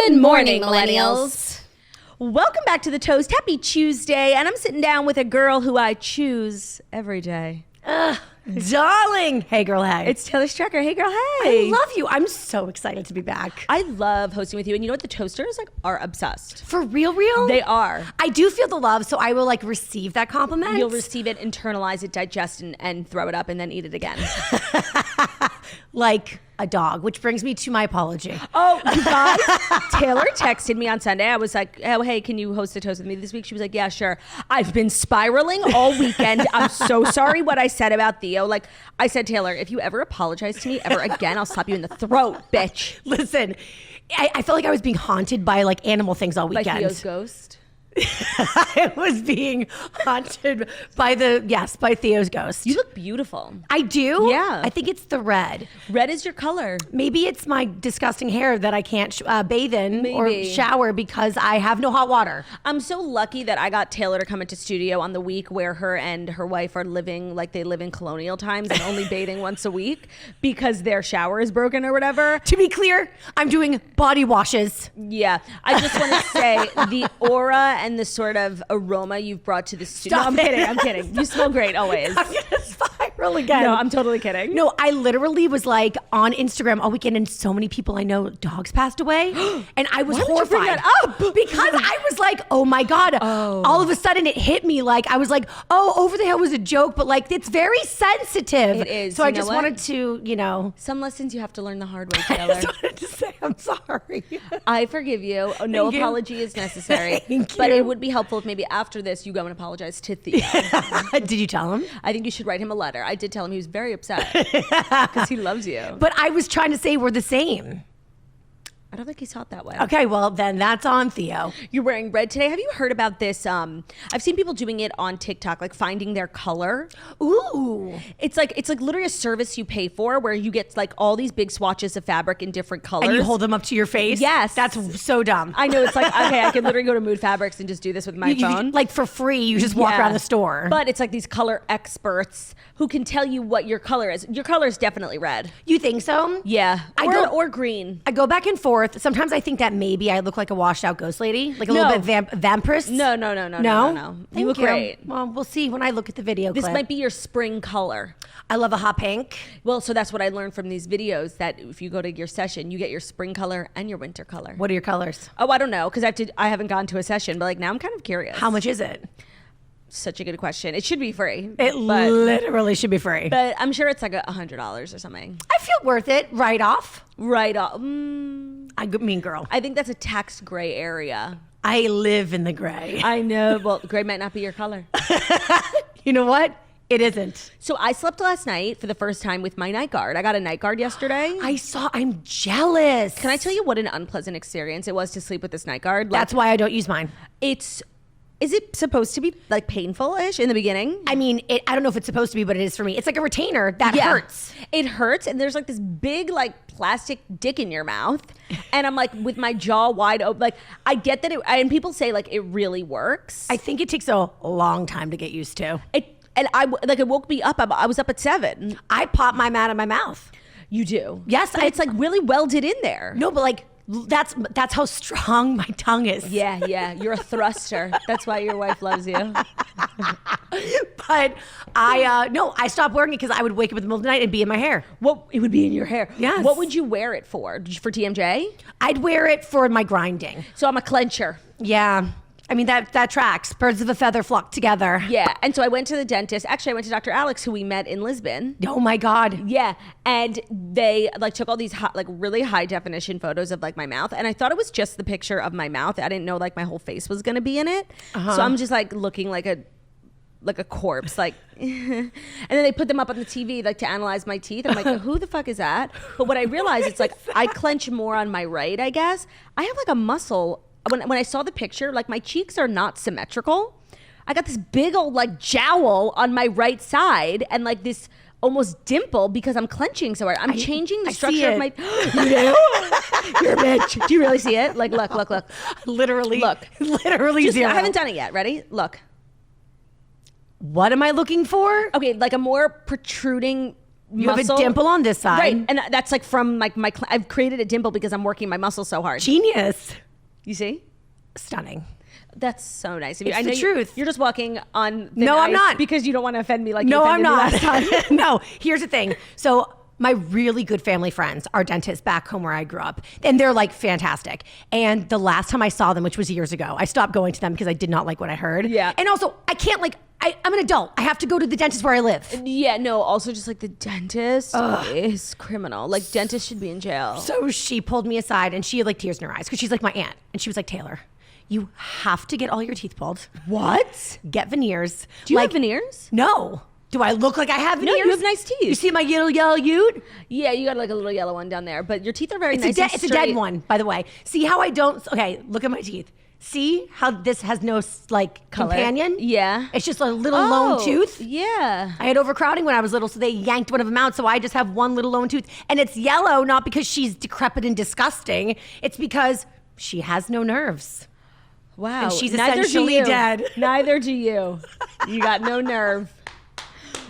Good morning, millennials. Welcome back to The Toast. Happy Tuesday. And I'm sitting down with a girl who I choose every day. Darling. Hey, girl, hey. It's Taylor Strecker. Hey, girl, hey. I love you. I'm so excited to be back. I love hosting with you. And you know what? The Toasters are obsessed. For real, real? They are. I do feel the love, so I will receive that compliment. You'll receive it, internalize it, digest and throw it up and then eat it again. Like a dog, which brings me to my apology. Oh, you guys, Taylor texted me on Sunday. I was like, oh, hey, can you host a toast with me this week? She was like, yeah, sure. I've been spiraling all weekend. I'm so sorry what I said about Theo. Like, I said, Taylor, if you ever apologize to me ever again, I'll slap you in the throat, bitch. Listen, I felt like I was being haunted by animal things all weekend. By Theo's ghost? I was being haunted by Theo's ghost. You look beautiful. I do? Yeah. I think it's the red. Red is your color. Maybe it's my disgusting hair that I can't bathe in Maybe. or shower because I have no hot water. I'm so lucky that I got Taylor to come into studio on the week where her and her wife are living like they live in colonial times and only bathing once a week because their shower is broken or whatever. To be clear, I'm doing body washes. Yeah. I just want to say the aura and the sort of aroma you've brought to the studio. Stop I'm kidding. You smell great always. I'm gonna spiral again. No, I'm totally kidding. No, I literally was on Instagram all weekend, and so many people I know dogs passed away, and I was Why horrified. would you bring that up? Because I was like, oh my god! Oh. All of a sudden, it hit me. I was like, oh, over the hill was a joke, but it's very sensitive. It is. So You I know just what? wanted to, Some lessons you have to learn the hard way, I Taylor. just wanted to say I'm sorry. I forgive you. No Thank you. apology is necessary. Thank But you. it would be helpful if maybe after this you go and apologize to Theo. Did you tell him? I think you should write him a letter. I did tell him he was very upset because he loves you. But I was trying to say we're the same. I don't think he's thought that way. Okay, well then that's on Theo. You're wearing red today. Have you heard about this? I've seen people doing it on TikTok, finding their color. Ooh. It's like literally a service you pay for where you get all these big swatches of fabric in different colors. And you hold them up to your face? Yes. That's so dumb. I know, it's okay, I can literally go to Mood Fabrics and just do this with my phone. For free, you just walk Yeah. around the store. But it's these color experts who can tell you what your color is. Your color is definitely red. You think so? Yeah. Or green. I go back and forth. Sometimes I think that maybe I look like a washed out ghost lady, a No. little bit vampirist. No. You Thank look great. Well, we'll see when I look at the video This clip. might be your spring color. I love a hot pink. Well, so that's what I learned from these videos, that if you go to your session, you get your spring color and your winter color. What are your colors? Oh, I don't know, because I haven't gone to a session, but now I'm kind of curious. How much is it? Such a good question. It should be free. It literally should be free. But I'm sure it's $100 or something. I feel worth it right off. Right off. Mean girl. I think that's a tax gray area. I live in the gray. I know. Well, gray might not be your color. You know what? It isn't. So I slept last night for the first time with my night guard. I got a night guard yesterday. I'm jealous. Can I tell you what an unpleasant experience it was to sleep with this night guard? That's why I don't use mine. Is it supposed to be painful-ish in the beginning? I mean, I don't know if it's supposed to be, but it is for me. It's like a retainer that hurts. It hurts, and there's this big plastic dick in your mouth, and I'm with my jaw wide open. I get that and people say it really works. I think it takes a long time to get used to. It woke me up. I was up at 7. I pop mine out of my mouth. You do? Yes. But it's really welded in there. No, but that's how strong my tongue is. Yeah. You're a thruster. That's why your wife loves you. But I stopped wearing it because I would wake up in the middle of the night and be in my hair. It would be in your hair. Yes. What would you wear it for? For TMJ? I'd wear it for my grinding. So I'm a clencher. Yeah. I mean, that tracks. Birds of a feather flock together. Yeah. And so I went to the dentist. Actually, I went to Dr. Alex, who we met in Lisbon. Oh my God. Yeah. And they took all these really high definition photos of my mouth. And I thought it was just the picture of my mouth. I didn't know my whole face was going to be in it. Uh-huh. So I'm just looking like a corpse, and then they put them up on the TV to analyze my teeth. I'm like, who the fuck is that? But what I realized, it's I clench more on my right, I guess. I have a muscle. When I saw the picture, my cheeks are not symmetrical. I got this big old jowl on my right side and this almost dimple because I'm clenching so hard. I'm changing the structure of my. You do? You're a bitch. Do you really see it? Look. Literally. Look. Literally zero. I haven't done it yet. Ready? Look. What am I looking for? Okay, a more protruding You have a dimple on this side. Right. And that's like from like I've created a dimple because I'm working my muscles so hard. Genius. You see? Stunning. That's so nice of you. It's I know the truth. You're just walking on thin No, I'm ice not. because you don't want to offend me like No, you I'm offended not. me last time. No, here's the thing. So my really good family friends are dentists back home where I grew up, and they're like fantastic. And the last time I saw them, which was years ago, I stopped going to them because I did not like what I heard. Yeah. And also, I can't I'm an adult. I have to go to the dentist where I live. Yeah, no, also just like the dentist is criminal. Like dentists should be in jail. So she pulled me aside and she had like tears in her eyes because she's like my aunt. And she was like, Taylor, you have to get all your teeth pulled. What? Get veneers. Do you have veneers? No. Do I look like I have veneers? No, you have nice teeth. You see my little yellow ute? Yeah, you got like a little yellow one down there, but your teeth are very nice. It's a dead one, by the way. See how I don't? Okay, look at my teeth. See how this has no like Color. companion? Yeah. It's just a little lone tooth. Yeah. I had overcrowding when I was little, so they yanked one of them out. So I just have one little lone tooth. And it's yellow, not because she's decrepit and disgusting. It's because she has no nerves. Wow. And she's Neither essentially do you. dead. Neither do you. You got no nerve.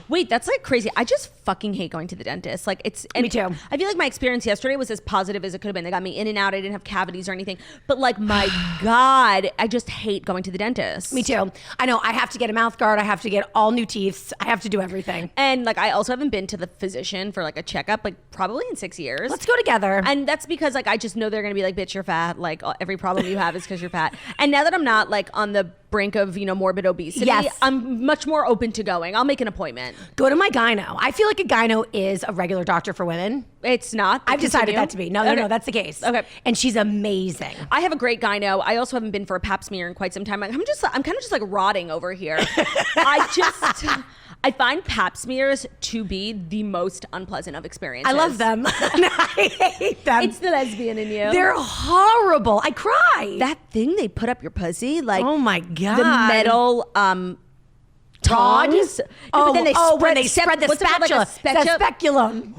Wait, that's like crazy. I just fucking hate going to the dentist. Like Me too. I feel like my experience yesterday was as positive as it could have been. They got me in and out. I didn't have cavities or anything. But like, my God, I just hate going to the dentist. Me too. I know. I have to get a mouth guard. I have to get all new teeth. I have to do everything. And like, I also haven't been to the physician for like a checkup, like probably in 6 years. Let's go together. And that's because like, I just know they're going to be like, bitch, you're fat. Like every problem you have is because you're fat. And now that I'm not like on the brink of, morbid obesity, Yes. I'm much more open to going. I'll make an appointment. Go to my gyno. I feel like a gyno is a regular doctor for women. It's not. I've decided Continue. that to be. No, Okay. no, that's the case. Okay. And she's amazing. I have a great gyno. I also haven't been for a pap smear in quite some time. I'm kind of just like rotting over here. I find pap smears to be the most unpleasant of experiences. I love them. I hate them. It's the lesbian in you. They're horrible. I cry. That thing they put up your pussy, like Oh my God. the metal tongs. Oh, But then when they spread the what's it called, spatula. like a The speculum.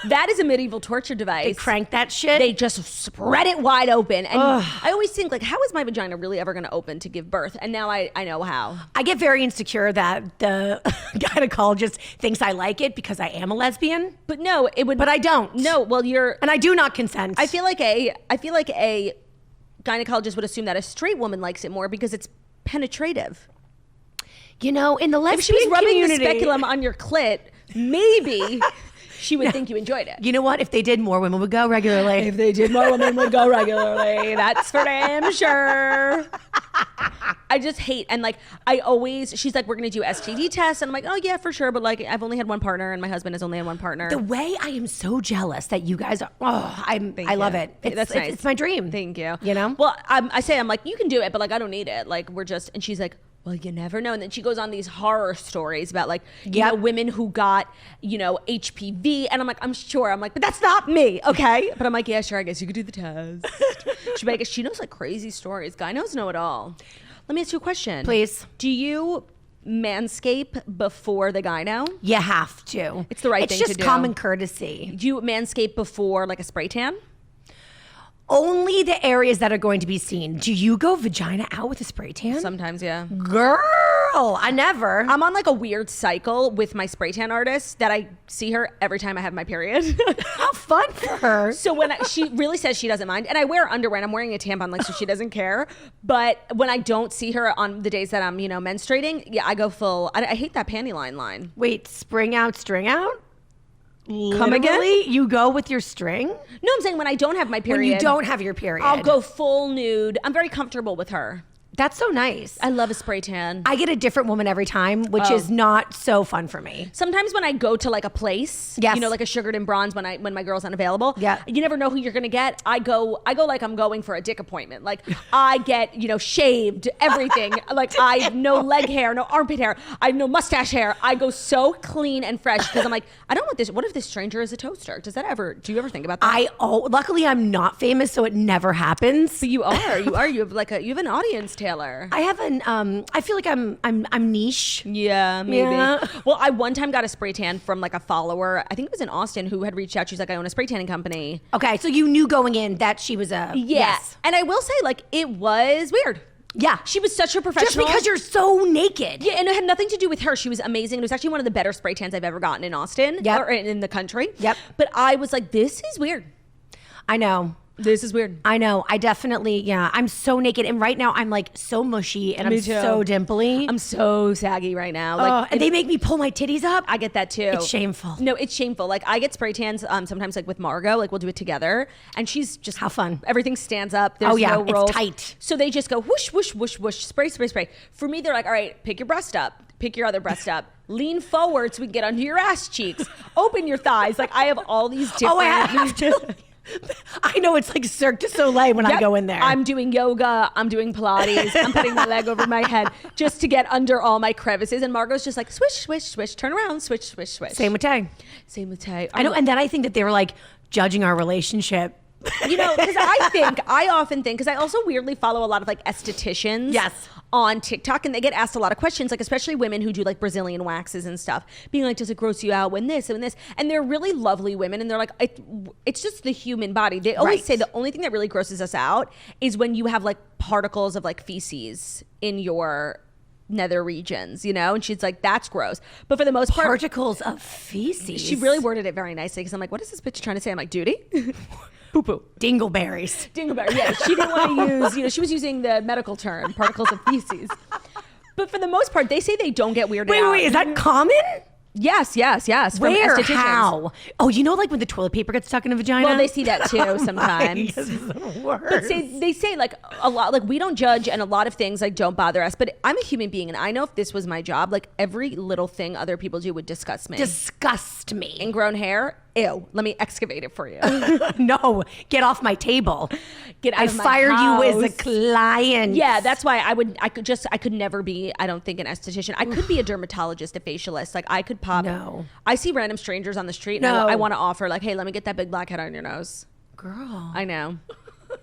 That is a medieval torture device. They crank that shit. They just spread it wide open. And I always think, like, how is my vagina really ever going to open to give birth? And now I know how. I get very insecure that the gynecologist thinks I like it because I am a lesbian. But no, it would. But I don't. No, well, And I do not consent. I feel like a gynecologist would assume that a straight woman likes it more because it's penetrative. in the lesbian If she was rubbing community, the speculum on your clit, maybe she would think you enjoyed it. You know what? If they did, more women would go regularly. If they did, more women would go regularly. That's for damn sure. I just hate, and like, she's like, we're going to do STD tests. And I'm like, oh yeah, for sure. But like, I've only had one partner and my husband has only had one partner. The way I am so jealous that you guys are, I love it. That's nice. It's my dream. Thank you. Well, I'm like, you can do it, but like, I don't need it. Like, and she's like, well, you never know. And then she goes on these horror stories about like, women who got, HPV. And I'm like, I'm sure. I'm like, but that's not me. Okay. But I'm like, yeah, sure. I guess you could do the test. She knows like crazy stories. Gynos know it all. Let me ask you a question. Please. Do you manscape before the gyno? You have to. It's the right thing to do. It's just common courtesy. Do you manscape before like a spray tan? Only the areas that are going to be seen. Do you go vagina out with a spray tan? Sometimes, yeah. Girl, I never. I'm on like a weird cycle with my spray tan artist that I see her every time I have my period. How fun for her. So when she really says she doesn't mind, and I wear underwear and I'm wearing a tampon, like, so she doesn't care. But when I don't see her on the days that I'm, menstruating, yeah, I go full. I hate that panty line. Wait, spring out, string out? Come again? You go with your string? No, I'm saying when I don't have my period. When you don't have your period. I'll go full nude. I'm very comfortable with her. That's so nice. I love a spray tan. I get a different woman every time, which is not so fun for me. Sometimes when I go to like a place, yes, like a sugared and bronze when my girl's unavailable, yeah, you never know who you're gonna get. I go like I'm going for a dick appointment. Like I get shaved, everything. Like I have no leg hair, no armpit hair, I have no mustache hair. I go so clean and fresh because I'm like, I don't want this. What if this stranger is a toaster? Do you ever think about that? Luckily I'm not famous, so it never happens. But you are. You have an audience, Taylor. I have I feel like I'm niche. Yeah, maybe. Yeah. Well, I one time got a spray tan from like a follower. I think it was in Austin who had reached out. She's like, I own a spray tanning company. Okay, so you knew going in that she was a Yes. And I will say, like, it was weird. Yeah. She was such a professional. Just because you're so naked. Yeah, and it had nothing to do with her. She was amazing. It was actually one of the better spray tans I've ever gotten in Austin. Yep. Or in the country. Yep. But I was like, this is weird. I know. This is weird. I know. I definitely, yeah. I'm so naked. And right now I'm like so mushy and Me I'm too. so dimply. I'm so saggy right now. Like, and they make me pull my titties up. I get that too. It's shameful. No, it's shameful. Like I get spray tans sometimes like with Margot, like we'll do it together. And she's just how fun. Everything stands up. There's yeah, no rolls. it's tight. So they just go whoosh, whoosh, whoosh, whoosh, spray, spray, spray. For me, they're like, all right, pick your breast up. Pick your other breast up. Lean forward so we can get under your ass cheeks. Open your thighs. Like I have all these different. Oh, I have to. I know it's like Cirque du Soleil when I go in there. I'm doing yoga. I'm doing Pilates. I'm putting my leg over my head just to get under all my crevices. And Margot's just like, swish, swish, swish, turn around, swish, swish, swish. Same with Tay. Same with Tay. I know. And then I think that they were like judging our relationship. You know, because I often think, because I also weirdly follow a lot of like estheticians. Yes. On TikTok, and they get asked a lot of questions, like especially women who do like Brazilian waxes and stuff, being like, does it gross you out when this and this? And they're really lovely women, and they're like, it's just the human body. They always say the only thing that really grosses us out is when you have like particles of like feces in your nether regions, you know? And she's like, that's gross. But for the most part, Particles of feces. she really worded it very nicely, because I'm like, what is this bitch trying to say? I'm like, duty? Poo-poo. Dingleberries. Dingleberry, yeah. She didn't want to use, you know, she was using the medical term, particles of feces. But for the most part, they say they don't get weirded out. Wait, is that common? Yes. From Where? estheticians. How? Oh, you know, like when the toilet paper gets stuck in a vagina? Well, they see that too sometimes. This is the worst. But they say like a lot, like we don't judge, and a lot of things like don't bother us. But I'm a human being, and I know if this was my job, like every little thing other people do would disgust me. Disgust me. Ingrown hair, ew. Let me excavate it for you. No, get off my table. Get out I of my fired house. you as a client. Yeah, that's why I could never be, I don't think, an esthetician. I could be a dermatologist, a facialist. Like I could pop. No. I see random strangers on the street, and No. I want to offer like, hey, let me get that big black head on your nose. Girl. I know.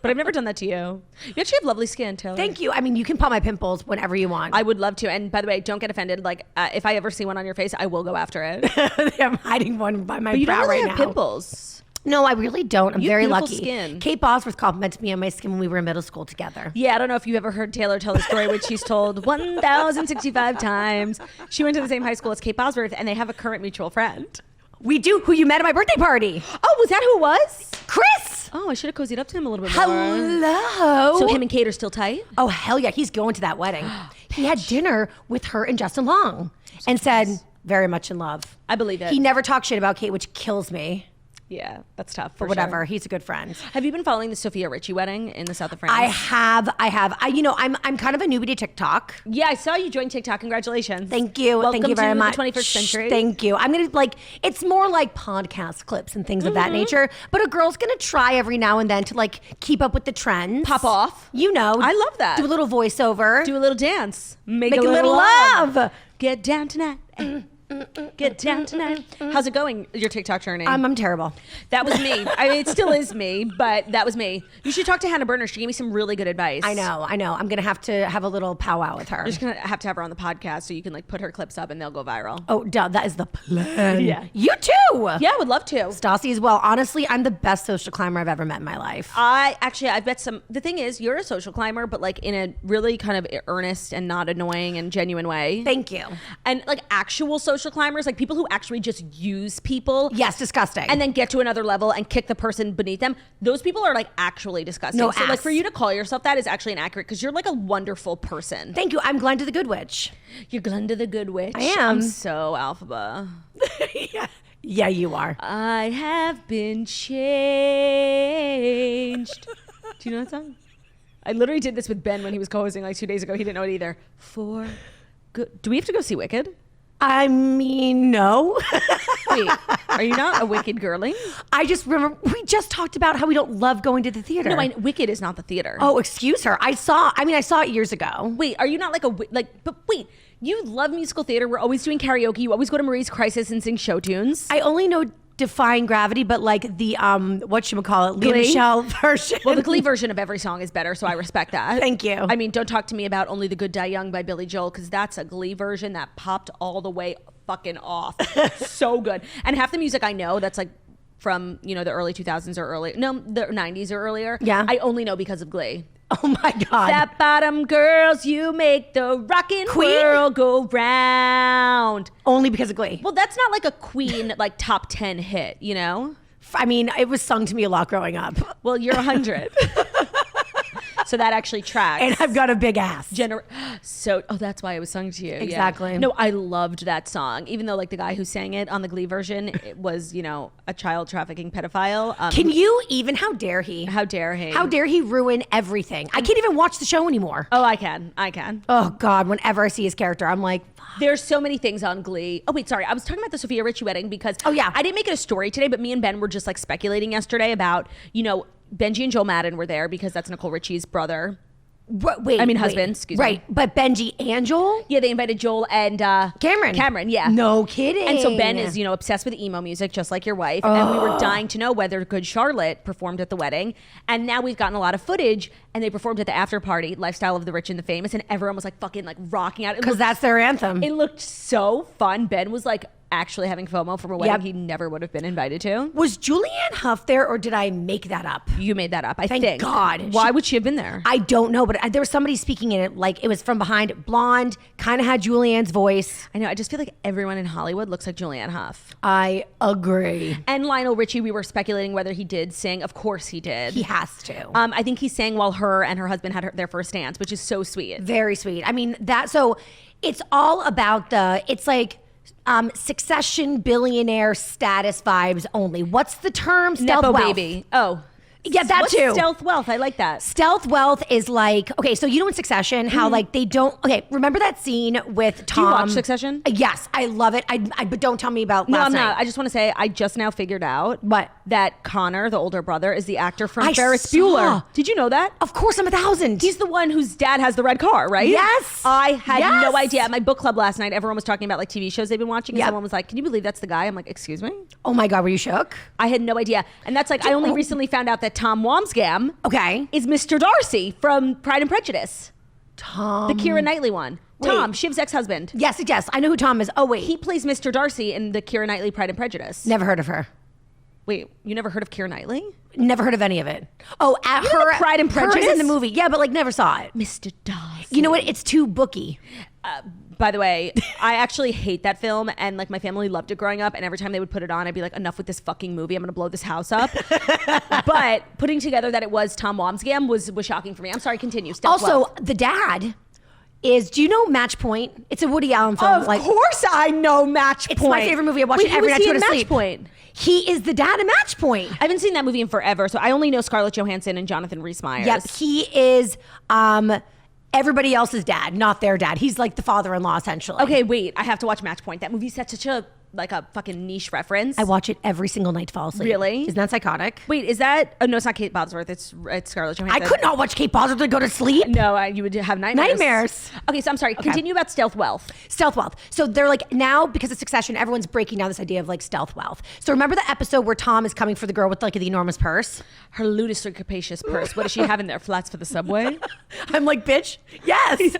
But I've never done that to you. You actually have lovely skin, Taylor. Thank you. I mean, you can pop my pimples whenever you want. I would love to. And by the way, don't get offended. Like, if I ever see one on your face, I will go after it. I'm hiding one by my But you brow don't really right have now. pimples. No, I really don't. I'm You have very beautiful lucky. skin. Kate Bosworth complimented me on my skin when we were in middle school together. Yeah, I don't know if you ever heard Taylor tell the story, which she's told 1,065 times. She went to the same high school as Kate Bosworth, and they have a current mutual friend. We do, who you met at my birthday party. Oh, was that who it was? Chris. Oh, I should have cozied up to him a little bit more. Hello. So him and Kate are still tight? Oh, hell yeah. He's going to that wedding. He had dinner with her and Justin Long and said, very much in love. I believe it. He never talked shit about Kate, which kills me. Yeah, that's tough. But whatever. He's a good friend. Have you been following the Sophia Richie wedding in the south of France? I have. I'm kind of a newbie to TikTok. Yeah, I saw you join TikTok. Congratulations. Thank you. Welcome Thank you very to much. The 21st century. Thank you. I'm going to like, it's more like podcast clips and things of that nature. But a girl's going to try every now and then to like keep up with the trends. Pop off. You know. I love that. Do a little voiceover. Do a little dance. Make a little love. Get down tonight. Get down tonight. How's it going, your TikTok journey? I'm terrible. That was me. I mean, it still is me, but that was me. You should talk to Hannah Berner. She gave me some really good advice. I know. I'm going to have a little powwow with her. You're just going to have her on the podcast so you can like put her clips up and they'll go viral. Oh, duh, that is the plan. Yeah. You too. Yeah, I would love to. Stassi as well. Honestly, I'm the best social climber I've ever met in my life. I've met some, the thing is, you're a social climber, but like in a really kind of earnest and not annoying and genuine way. Thank you. And like actual social climbers, like people who actually just use people. Yes, disgusting. And then get to another level and kick the person beneath them. Those people are like actually disgusting. No so like ass. for you to call yourself that is actually inaccurate because you're like a wonderful person. Thank you. I'm Glen to the Good Witch. You're Glenda the Good Witch. I am. I'm so alphaba. Yeah, you are. I have been changed. Do you know that song? I literally did this with Ben when he was co-hosting like 2 days ago. He didn't know it either. For good. Do we have to go see Wicked? I mean, no. Wait, are you not a Wicked girly? I just remember we just talked about how we don't love going to the theater. No, Wicked is not the theater. Oh, excuse her. I saw it years ago. Wait, are you not but wait, you love musical theater. We're always doing karaoke. You always go to Marie's Crisis and sing show tunes. I only know Defying Gravity, but like the whatchamacallit, Leah Glee? Michelle version. Well, the Glee version of every song is better, so I respect that. Thank you. I mean, don't talk to me about Only the Good Die Young by Billy Joel, because that's a Glee version that popped all the way fucking off. So good. And half the music I know that's like from, the early 2000s or the 90s or earlier. Yeah. I only know because of Glee. Oh my God. Fat bottom girls, you make the rockin' Queen? world go round. Only because of Glee. Well, that's not like a Queen like top 10 hit, you know? I mean, it was sung to me a lot growing up. Well, you're 100. So that actually tracks. And I've got a big ass. That's why it was sung to you. Exactly. Yeah. No, I loved that song. Even though like the guy who sang it on the Glee version, it was, a child trafficking pedophile. Can you even, how dare he? How dare he? How dare he ruin everything? I can't even watch the show anymore. Oh, I can. Oh God, whenever I see his character, I'm like, there's so many things on Glee. Oh wait, sorry. I was talking about the Sophia Richie wedding because I didn't make it a story today, but me and Ben were just like speculating yesterday about, Benji and Joel Madden were there because that's Nicole Richie's brother. Husband, excuse me. Right, but Benji and Joel? Yeah, they invited Joel and Cameron, yeah. No kidding. And so Ben is, obsessed with emo music, just like your wife. And we were dying to know whether Good Charlotte performed at the wedding. And now we've gotten a lot of footage, and they performed at the after party, Lifestyle of the Rich and the Famous, and everyone was like fucking like rocking out. Because that's their anthem. It looked so fun. Ben was like actually having FOMO from a wedding he never would have been invited to. Was Julianne Hough there, or did I make that up? You made that up, I think. Thank God. Why would she have been there? I don't know, but there was somebody speaking in it, like it was from behind, blonde, kind of had Julianne's voice. I know. I just feel like everyone in Hollywood looks like Julianne Hough. I agree. And Lionel Richie, we were speculating whether he did sing. Of course he did. He has to. I think he sang while her and her husband had their first dance, which is so sweet. Very sweet. I mean, so it's all about it's like Succession billionaire status vibes only. What's the term? Stealth Nepo wealth. baby. Oh. Yeah, that What's too. Stealth wealth. I like that. Stealth wealth is like, okay, so in Succession, how like they don't, remember that scene with Tom? Do you watch Succession? Yes, I love it. But don't tell me about No, last I'm night. not. I just want to say I just now figured out What? that Connor, the older brother, is the actor from I Ferris saw. Bueller. Did you know that? Of course, I'm 1,000. He's the one whose dad has the red car, right? Yes. I had Yes. no idea. At my book club last night, everyone was talking about like TV shows they've been watching. And Yep. someone was like, "Can you believe that's the guy?" I'm like, "Excuse me." Oh my God, were you shook? I had no idea. And that's like, I only recently found out that Tom Wamsgam Okay. is Mr. Darcy from Pride and Prejudice. Tom. The Keira Knightley one. Wait. Tom, Shiv's ex-husband. Yes. I know who Tom is. Oh, wait. He plays Mr. Darcy in the Keira Knightley Pride and Prejudice. Never heard of her. Wait, you never heard of Keira Knightley? Never heard of any of it. Oh, at You know her the Pride and her is Prejudice? in the movie. Yeah, but like never saw it. Mr. Darcy. You know what? It's too booky. By the way, I actually hate that film, and like my family loved it growing up, and every time they would put it on, I'd be like, enough with this fucking movie, I'm gonna blow this house up. But putting together that it was Tom Wamsgam was shocking for me. I'm sorry, continue. Stealth Also, wealth. the dad is, do you know Match Point? It's a Woody Allen film. Of course I know Match Point. It's my favorite movie. I watch Wait, it every who night is to he go to in sleep. Match Point? He is the dad of Match Point. I haven't seen that movie in forever, so I only know Scarlett Johansson and Jonathan Rhys-Meyers. Yep, he is everybody else's dad, not their dad. He's like the father-in-law, essentially. Okay, wait. I have to watch Match Point. That movie's such a fucking niche reference. I watch it every single night to fall asleep. Really? Isn't that psychotic? Wait, is that? Oh no, it's not Kate Bosworth. It's Scarlett Johansson. I could not watch Kate Bosworth to go to sleep. No, you would have nightmares. Okay, so I'm sorry. Continue about stealth wealth. Stealth wealth. So they're like, now because of Succession, everyone's breaking down this idea of like stealth wealth. So remember the episode where Tom is coming for the girl with like the enormous purse? Her ludicrously capacious purse. What does she have in there? Flats for the subway? I'm like, bitch, yes.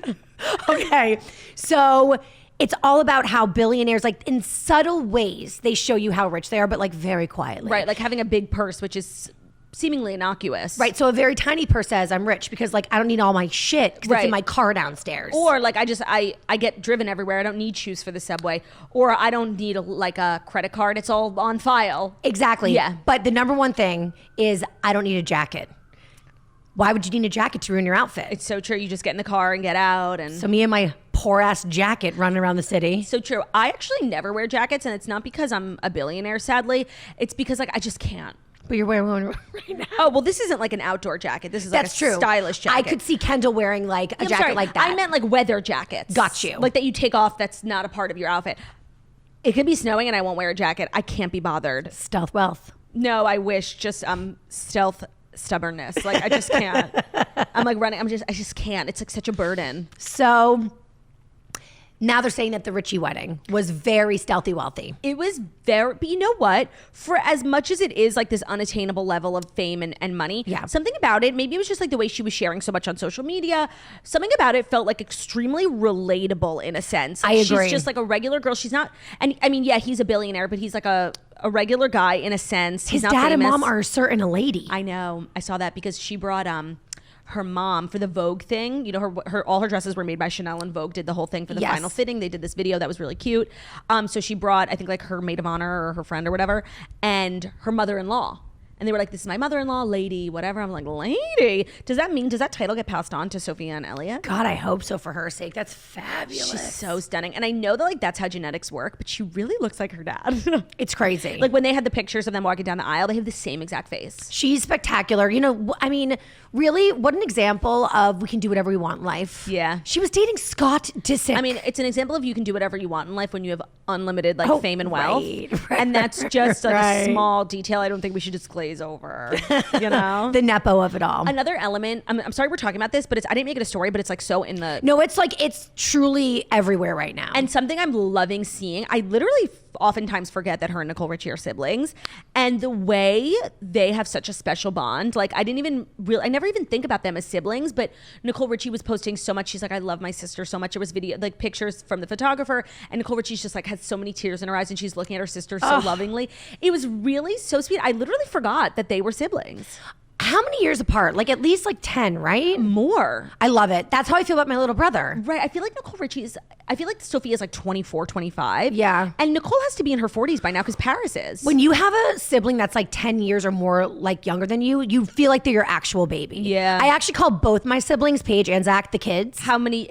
Okay. So it's all about how billionaires, like in subtle ways, they show you how rich they are, but like very quietly. Right, like having a big purse, which is seemingly innocuous. Right. So a very tiny purse says, I'm rich because like I don't need all my shit because it's in my car downstairs. Or like I get driven everywhere. I don't need shoes for the subway. Or I don't need a credit card. It's all on file. Exactly. Yeah. But the number one thing is I don't need a jacket. Why would you need a jacket to ruin your outfit? It's so true. You just get in the car and get out. And So me and my poor ass jacket running around the city. so true. I actually never wear jackets, and it's not because I'm a billionaire, sadly. It's because like I just can't. But you're wearing one right now. Oh, well, this isn't like an outdoor jacket. This is like That's a true. stylish jacket. I could see Kendall wearing like a I'm jacket sorry. like that. I meant like weather jackets. Got you. Like that you take off that's not a part of your outfit. It could be snowing and I won't wear a jacket. I can't be bothered. Stealth wealth. No, I wish. Just stealth stubbornness. Like I just can't. I'm like running. I just can't. It's like such a burden. So now they're saying that the Richie wedding was very stealthy wealthy. It was very, but you know what? For as much as it is like this unattainable level of fame and money, something about it, maybe it was just like the way she was sharing so much on social media. Something about it felt like extremely relatable in a sense. Like I agree. She's just like a regular girl. She's not, and I mean, yeah, he's a billionaire, but he's like a regular guy in a sense. He's His not dad famous. and mom are certain a lady. I know. I saw that because she brought her mom for the Vogue thing. You know, all her dresses were made by Chanel, and Vogue did the whole thing for the final fitting. They did this video that was really cute. So she brought, I think, like her maid of honor or her friend or whatever, and her mother-in-law. And they were like, this is my mother-in-law, lady, whatever. I'm like, lady. Does that title get passed on to Sophia and Elliot? God, I hope so for her sake. That's fabulous. She's so stunning. And I know that like that's how genetics work, but she really looks like her dad. It's crazy. Like when they had the pictures of them walking down the aisle, they have the same exact face. She's spectacular. You know, I mean, really, what an example of we can do whatever we want in life. Yeah. She was dating Scott Disick. I mean, it's an example of you can do whatever you want in life when you have unlimited like fame and wealth. Right, and that's just like a small detail I don't think we should just glaze over. You know? The nepo of it all. Another element, I'm sorry we're talking about this, but I didn't make it a story, but it's like so in the... No, it's like, it's truly everywhere right now. And something I'm loving seeing, I literally oftentimes forget that her and Nicole Richie are siblings. And the way they have such a special bond, like I never even think about them as siblings, but Nicole Richie was posting so much. She's like, I love my sister so much. It was video, like pictures from the photographer. And Nicole Richie's just like has so many tears in her eyes and she's looking at her sister so lovingly. It was really so sweet. I literally forgot that they were siblings. How many years apart? Like at least like 10, right? More. I love it. That's how I feel about my little brother. Right. I feel like Nicole Richie I feel like Sophia is like 24, 25. Yeah. And Nicole has to be in her 40s by now because Paris is. When you have a sibling that's like 10 years or more like younger than you, you feel like they're your actual baby. Yeah. I actually call both my siblings, Paige and Zach, the kids. How many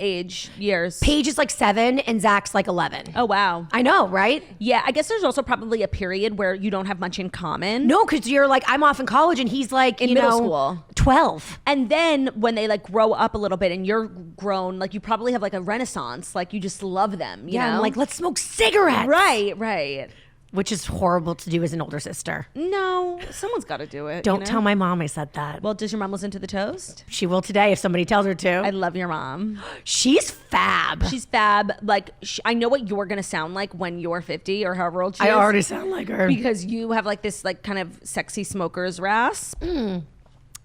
years? Paige is like 7 and Zach's like 11. Oh, wow. I know, right? Yeah. I guess there's also probably a period where you don't have much in common. No, because you're like, I'm off in college and he's like, in middle school. 12. And then when they like grow up a little bit and you're grown, like you probably have like a renaissance, like you just love them, you know? I'm like, let's smoke cigarettes. Right. Which is horrible to do as an older sister. No, someone's got to do it. Don't tell my mom I said that. Well, does your mom listen to the toast? She will today if somebody tells her to. I love your mom. She's fab. She's fab. Like, I know what you're going to sound like when you're 50 or however old she is. I already sound like her. Because you have like this like kind of sexy smoker's rasp.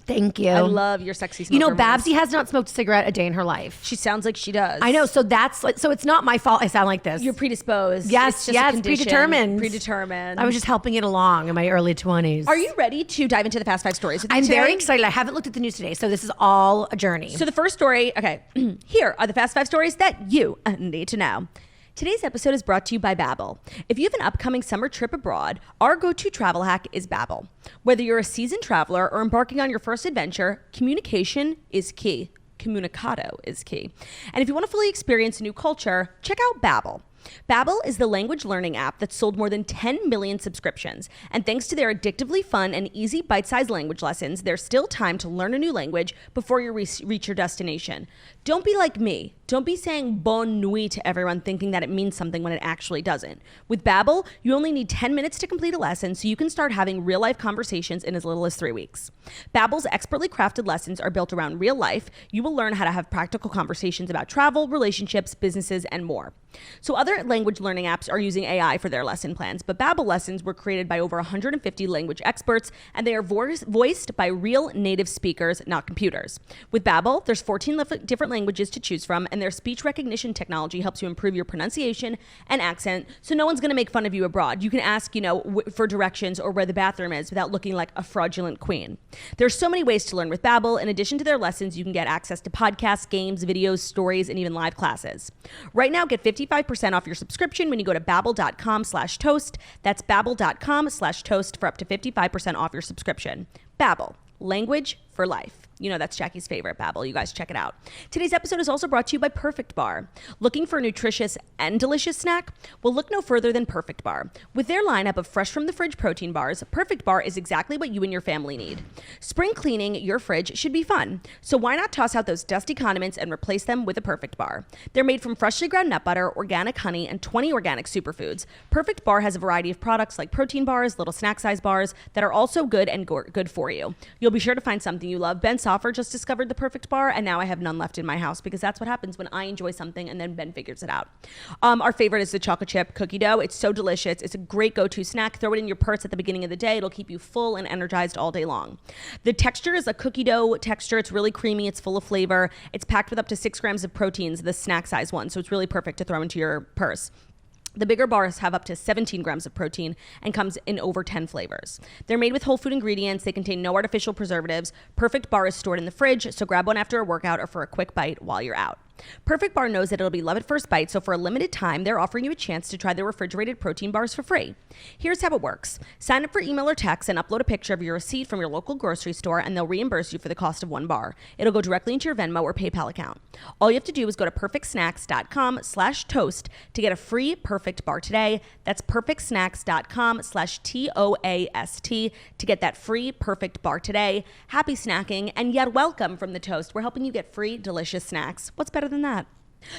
Thank you. I love your sexy smoker. You know, Babsy has not smoked a cigarette a day in her life. She sounds like she does. I know. So that's like, so it's not my fault I sound like this. You're predisposed. Yes, it's predetermined. Predetermined. I was just helping it along in my early 20s. Are you ready to dive into the fast 5 stories? I'm very excited. I haven't looked at the news today, so this is all a journey. So the first story, okay, here are the fast 5 stories that you need to know. Today's episode is brought to you by Babbel. If you have an upcoming summer trip abroad, our go-to travel hack is Babbel. Whether you're a seasoned traveler or embarking on your first adventure, communication is key. Comunicado is key. And if you want to fully experience a new culture, check out Babbel. Babbel is the language learning app that's sold more than 10 million subscriptions. And thanks to their addictively fun and easy bite-sized language lessons, there's still time to learn a new language before you reach your destination. Don't be like me. Don't be saying bonne nuit to everyone thinking that it means something when it actually doesn't. With Babbel, you only need 10 minutes to complete a lesson so you can start having real-life conversations in as little as 3 weeks. Babbel's expertly crafted lessons are built around real life. You will learn how to have practical conversations about travel, relationships, businesses, and more. So other language learning apps are using AI for their lesson plans, but Babbel lessons were created by over 150 language experts, and they are voiced by real native speakers, not computers. With Babbel, there's 14 different languages to choose from, and their speech recognition technology helps you improve your pronunciation and accent, so no one's going to make fun of you abroad. You can ask, for directions or where the bathroom is without looking like a fraudulent queen. There's so many ways to learn with Babbel. In addition to their lessons, you can get access to podcasts, games, videos, stories, and even live classes. Right now, get 55% off your subscription when you go to babbel.com/toast. That's babbel.com/toast for up to 55% off your subscription. Babbel, language for life. That's Jackie's favorite, Babbel. You guys check it out. Today's episode is also brought to you by Perfect Bar. Looking for a nutritious and delicious snack? Well, look no further than Perfect Bar. With their lineup of fresh from the fridge protein bars, Perfect Bar is exactly what you and your family need. Spring cleaning your fridge should be fun. So why not toss out those dusty condiments and replace them with a Perfect Bar? They're made from freshly ground nut butter, organic honey, and 20 organic superfoods. Perfect Bar has a variety of products like protein bars, little snack size bars that are also good and good for you. You'll be sure to find something you love. Ben Soffer just discovered the Perfect Bar, and now I have none left in my house because that's what happens when I enjoy something and then Ben figures it out. Our favorite is the chocolate chip cookie dough. It's so delicious. It's a great go-to snack. Throw it in your purse at the beginning of the day. It'll keep you full and energized all day long. The texture is a cookie dough texture. It's really creamy. It's full of flavor. It's packed with up to 6 grams of proteins, the snack size one, so it's really perfect to throw into your purse. The bigger bars have up to 17 grams of protein and comes in over 10 flavors. They're made with whole food ingredients. They contain no artificial preservatives. Perfect Bar is stored in the fridge, so grab one after a workout or for a quick bite while you're out. Perfect Bar knows that it'll be love at first bite, so for a limited time, they're offering you a chance to try their refrigerated protein bars for free. Here's how it works. Sign up for email or text and upload a picture of your receipt from your local grocery store, and they'll reimburse you for the cost of one bar. It'll go directly into your Venmo or PayPal account. All you have to do is go to perfectsnacks.com/toast to get a free Perfect Bar today. That's perfectsnacks.com/TOAST to get that free Perfect Bar today. Happy snacking and yet welcome from the Toast. We're helping you get free, delicious snacks. What's better than that?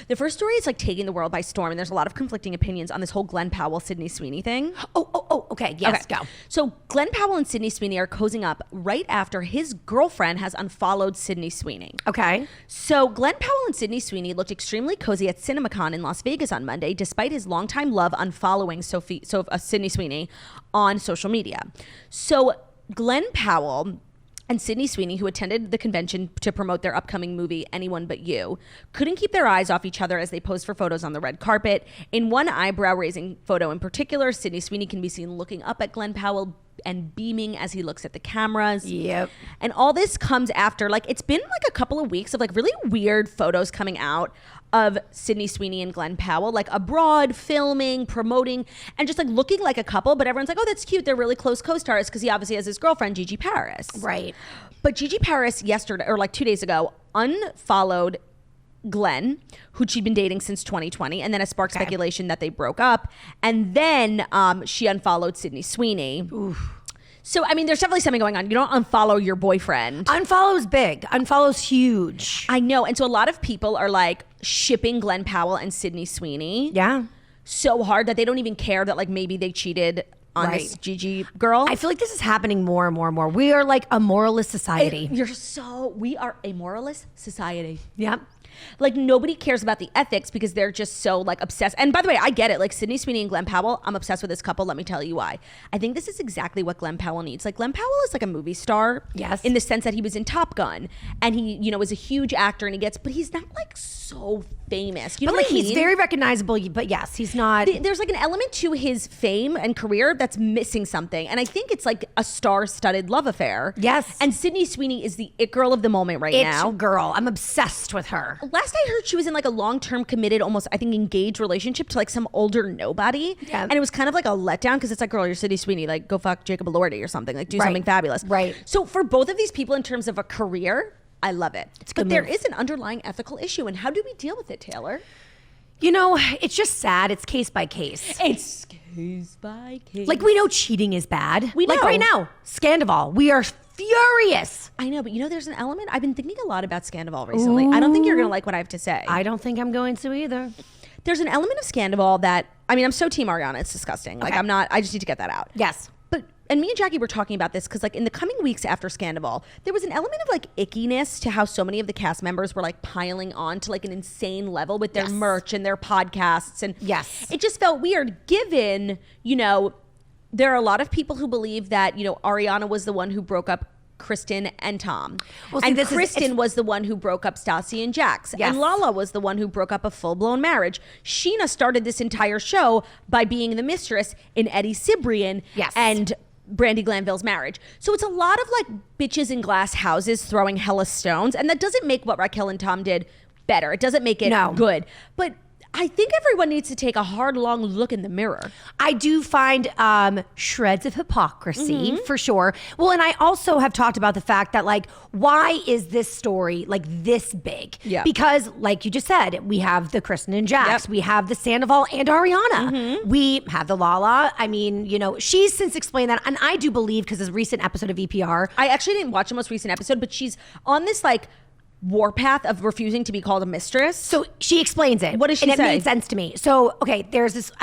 The first story is like taking the world by storm, and there's a lot of conflicting opinions on this whole Glen Powell, Sydney Sweeney thing. Okay. Yes, go. So Glen Powell and Sydney Sweeney are cozying up right after his girlfriend has unfollowed Sydney Sweeney. Okay. So Glen Powell and Sydney Sweeney looked extremely cozy at CinemaCon in Las Vegas on Monday, despite his longtime love unfollowing Sydney Sweeney on social media. So Glen Powell and Sydney Sweeney, who attended the convention to promote their upcoming movie, Anyone But You, couldn't keep their eyes off each other as they posed for photos on the red carpet. In one eyebrow-raising photo in particular, Sydney Sweeney can be seen looking up at Glen Powell and beaming as he looks at the cameras. Yep. And all this comes after, like, it's been like a couple of weeks of like really weird photos coming out of Sydney Sweeney and Glen Powell, like abroad, filming, promoting, and just like looking like a couple. But everyone's like, oh, that's cute. They're really close co-stars because he obviously has his girlfriend, Gigi Paris. Right. But Gigi Paris yesterday, or like 2 days ago, unfollowed Glen, who she'd been dating since 2020, and then it sparked speculation that they broke up. And then she unfollowed Sydney Sweeney. Oof. So, I mean, there's definitely something going on. You don't unfollow your boyfriend. Unfollow's big. Unfollow's huge. I know. And so a lot of people are like shipping Glen Powell and Sydney Sweeney. Yeah. So hard that they don't even care that like maybe they cheated on this Gigi girl. I feel like this is happening more and more and more. We are like a moralist society. We are a moralist society. Yep. Like nobody cares about the ethics because they're just so like obsessed. And by the way, I get it. Like Sydney Sweeney and Glen Powell, I'm obsessed with this couple. Let me tell you why. I think this is exactly what Glen Powell needs. Like Glen Powell is like a movie star. Yes. In the sense that he was in Top Gun and he, you know, is a huge actor and but he's not like so famous. You know what I mean? He's very recognizable, but yes, he's not. There's like an element to his fame and career that's missing something. And I think it's like a star-studded love affair. Yes. And Sydney Sweeney is the it girl of the moment now. It girl. I'm obsessed with her. Last I heard, she was in like a long-term committed, almost I think engaged relationship to like some older nobody. Yeah. And it was kind of like a letdown because it's like, girl, you're Sydney Sweeney. Like go fuck Jacob Elordi or something. Like do something fabulous. Right. So for both of these people in terms of a career, I love it. But there move. is an underlying ethical issue. And how do we deal with it, Taylor? You know, it's just sad. It's case by case. It's case by case. Like we know cheating is bad. We know. Like right now, Scandival. We are furious. I know, but you know, there's an element. I've been thinking a lot about Scandival recently. Ooh. I don't think you're going to like what I have to say. I don't think I'm going to either. There's an element of Scandival that, I mean, I'm so team Ariana. It's disgusting. Like I just need to get that out. Yes. And me and Jackie were talking about this because like in the coming weeks after Scandival, there was an element of like ickiness to how so many of the cast members were like piling on to like an insane level with their merch and their podcasts. And it just felt weird given, you know, there are a lot of people who believe that, you know, Ariana was the one who broke up Kristen and Tom. Well, and Kristen was the one who broke up Stassi and Jax. Yes. And Lala was the one who broke up a full-blown marriage. Sheena started this entire show by being the mistress in Eddie Cibrian and Brandi Glanville's marriage. So it's a lot of like bitches in glass houses throwing hella stones. And that doesn't make what Raquel and Tom did better. It doesn't make it good. But I think everyone needs to take a hard, long look in the mirror. I do find shreds of hypocrisy for sure. Well, and I also have talked about the fact that like, why is this story like this big? Yeah. Because like you just said, we have the Kristen and Jax, we have the Sandoval and Ariana, we have the Lala. I mean, you know, she's since explained that, and I do believe because this recent episode of EPR, I actually didn't watch the most recent episode, but she's on this like warpath of refusing to be called a mistress. So she explains it. What does she say? And it made sense to me. So, okay, there's this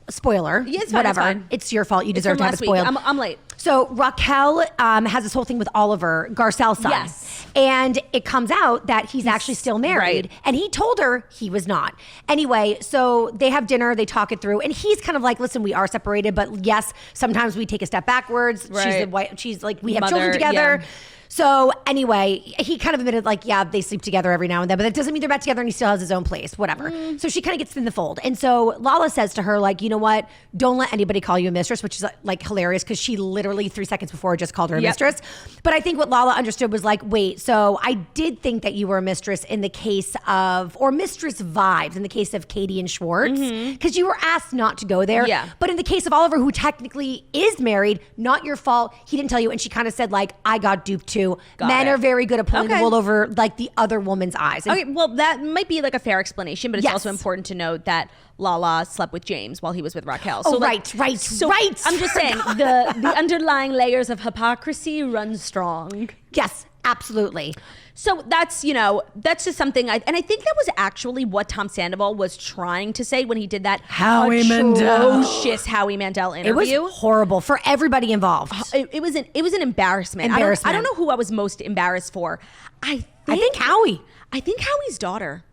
spoiler. Yeah, it's fine, whatever. it's fine. It's your fault. You deserve to have it spoiled. I'm late. So Raquel has this whole thing with Oliver, Garcelle's son. Yes. And it comes out that he's actually still married. And he told her he was not. Anyway, so they have dinner, they talk it through. And he's kind of like, listen, we are separated, but yes, sometimes we take a step backwards. Right. She's like, we have children together. Yeah. So anyway, he kind of admitted like, yeah, they sleep together every now and then, but that doesn't mean they're back together and he still has his own place, whatever. So she kind of gets in the fold. And so Lala says to her, like, you know what? Don't let anybody call you a mistress, which is like hilarious because she literally 3 seconds before just called her a mistress. But I think what Lala understood was like, wait, so I did think that you were a mistress in the case of, or mistress vibes in the case of Katie and Schwartz, because you were asked not to go there. Yeah. But in the case of Oliver, who technically is married, not your fault, he didn't tell you. And she kind of said like, I got duped too. Men are very good at pulling the wool over like the other woman's eyes. And okay, well, that might be like a fair explanation, but it's also important to note that Lala slept with James while he was with Raquel. So right. I'm just saying the underlying layers of hypocrisy run strong. Yes, absolutely. So that's, that's just something and I think that was actually what Tom Sandoval was trying to say when he did that atrocious Howie Mandel interview. It was horrible for everybody involved. It was an embarrassment. I don't know who I was most embarrassed for. I think Howie. I think Howie's daughter.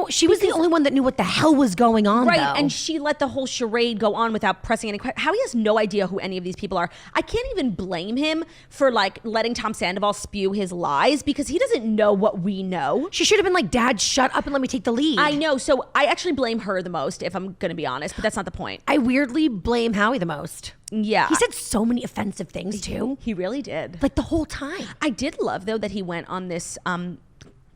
She was the only one that knew what the hell was going on, right? Though. And she let the whole charade go on without pressing any questions. Howie has no idea who any of these people are. I can't even blame him for like letting Tom Sandoval spew his lies because he doesn't know what we know. She should have been like, Dad, shut up and let me take the lead. I know. So I actually blame her the most, if I'm going to be honest, but that's not the point. I weirdly blame Howie the most. Yeah. He said so many offensive things too. He really did. Like the whole time. I did love though that he went on this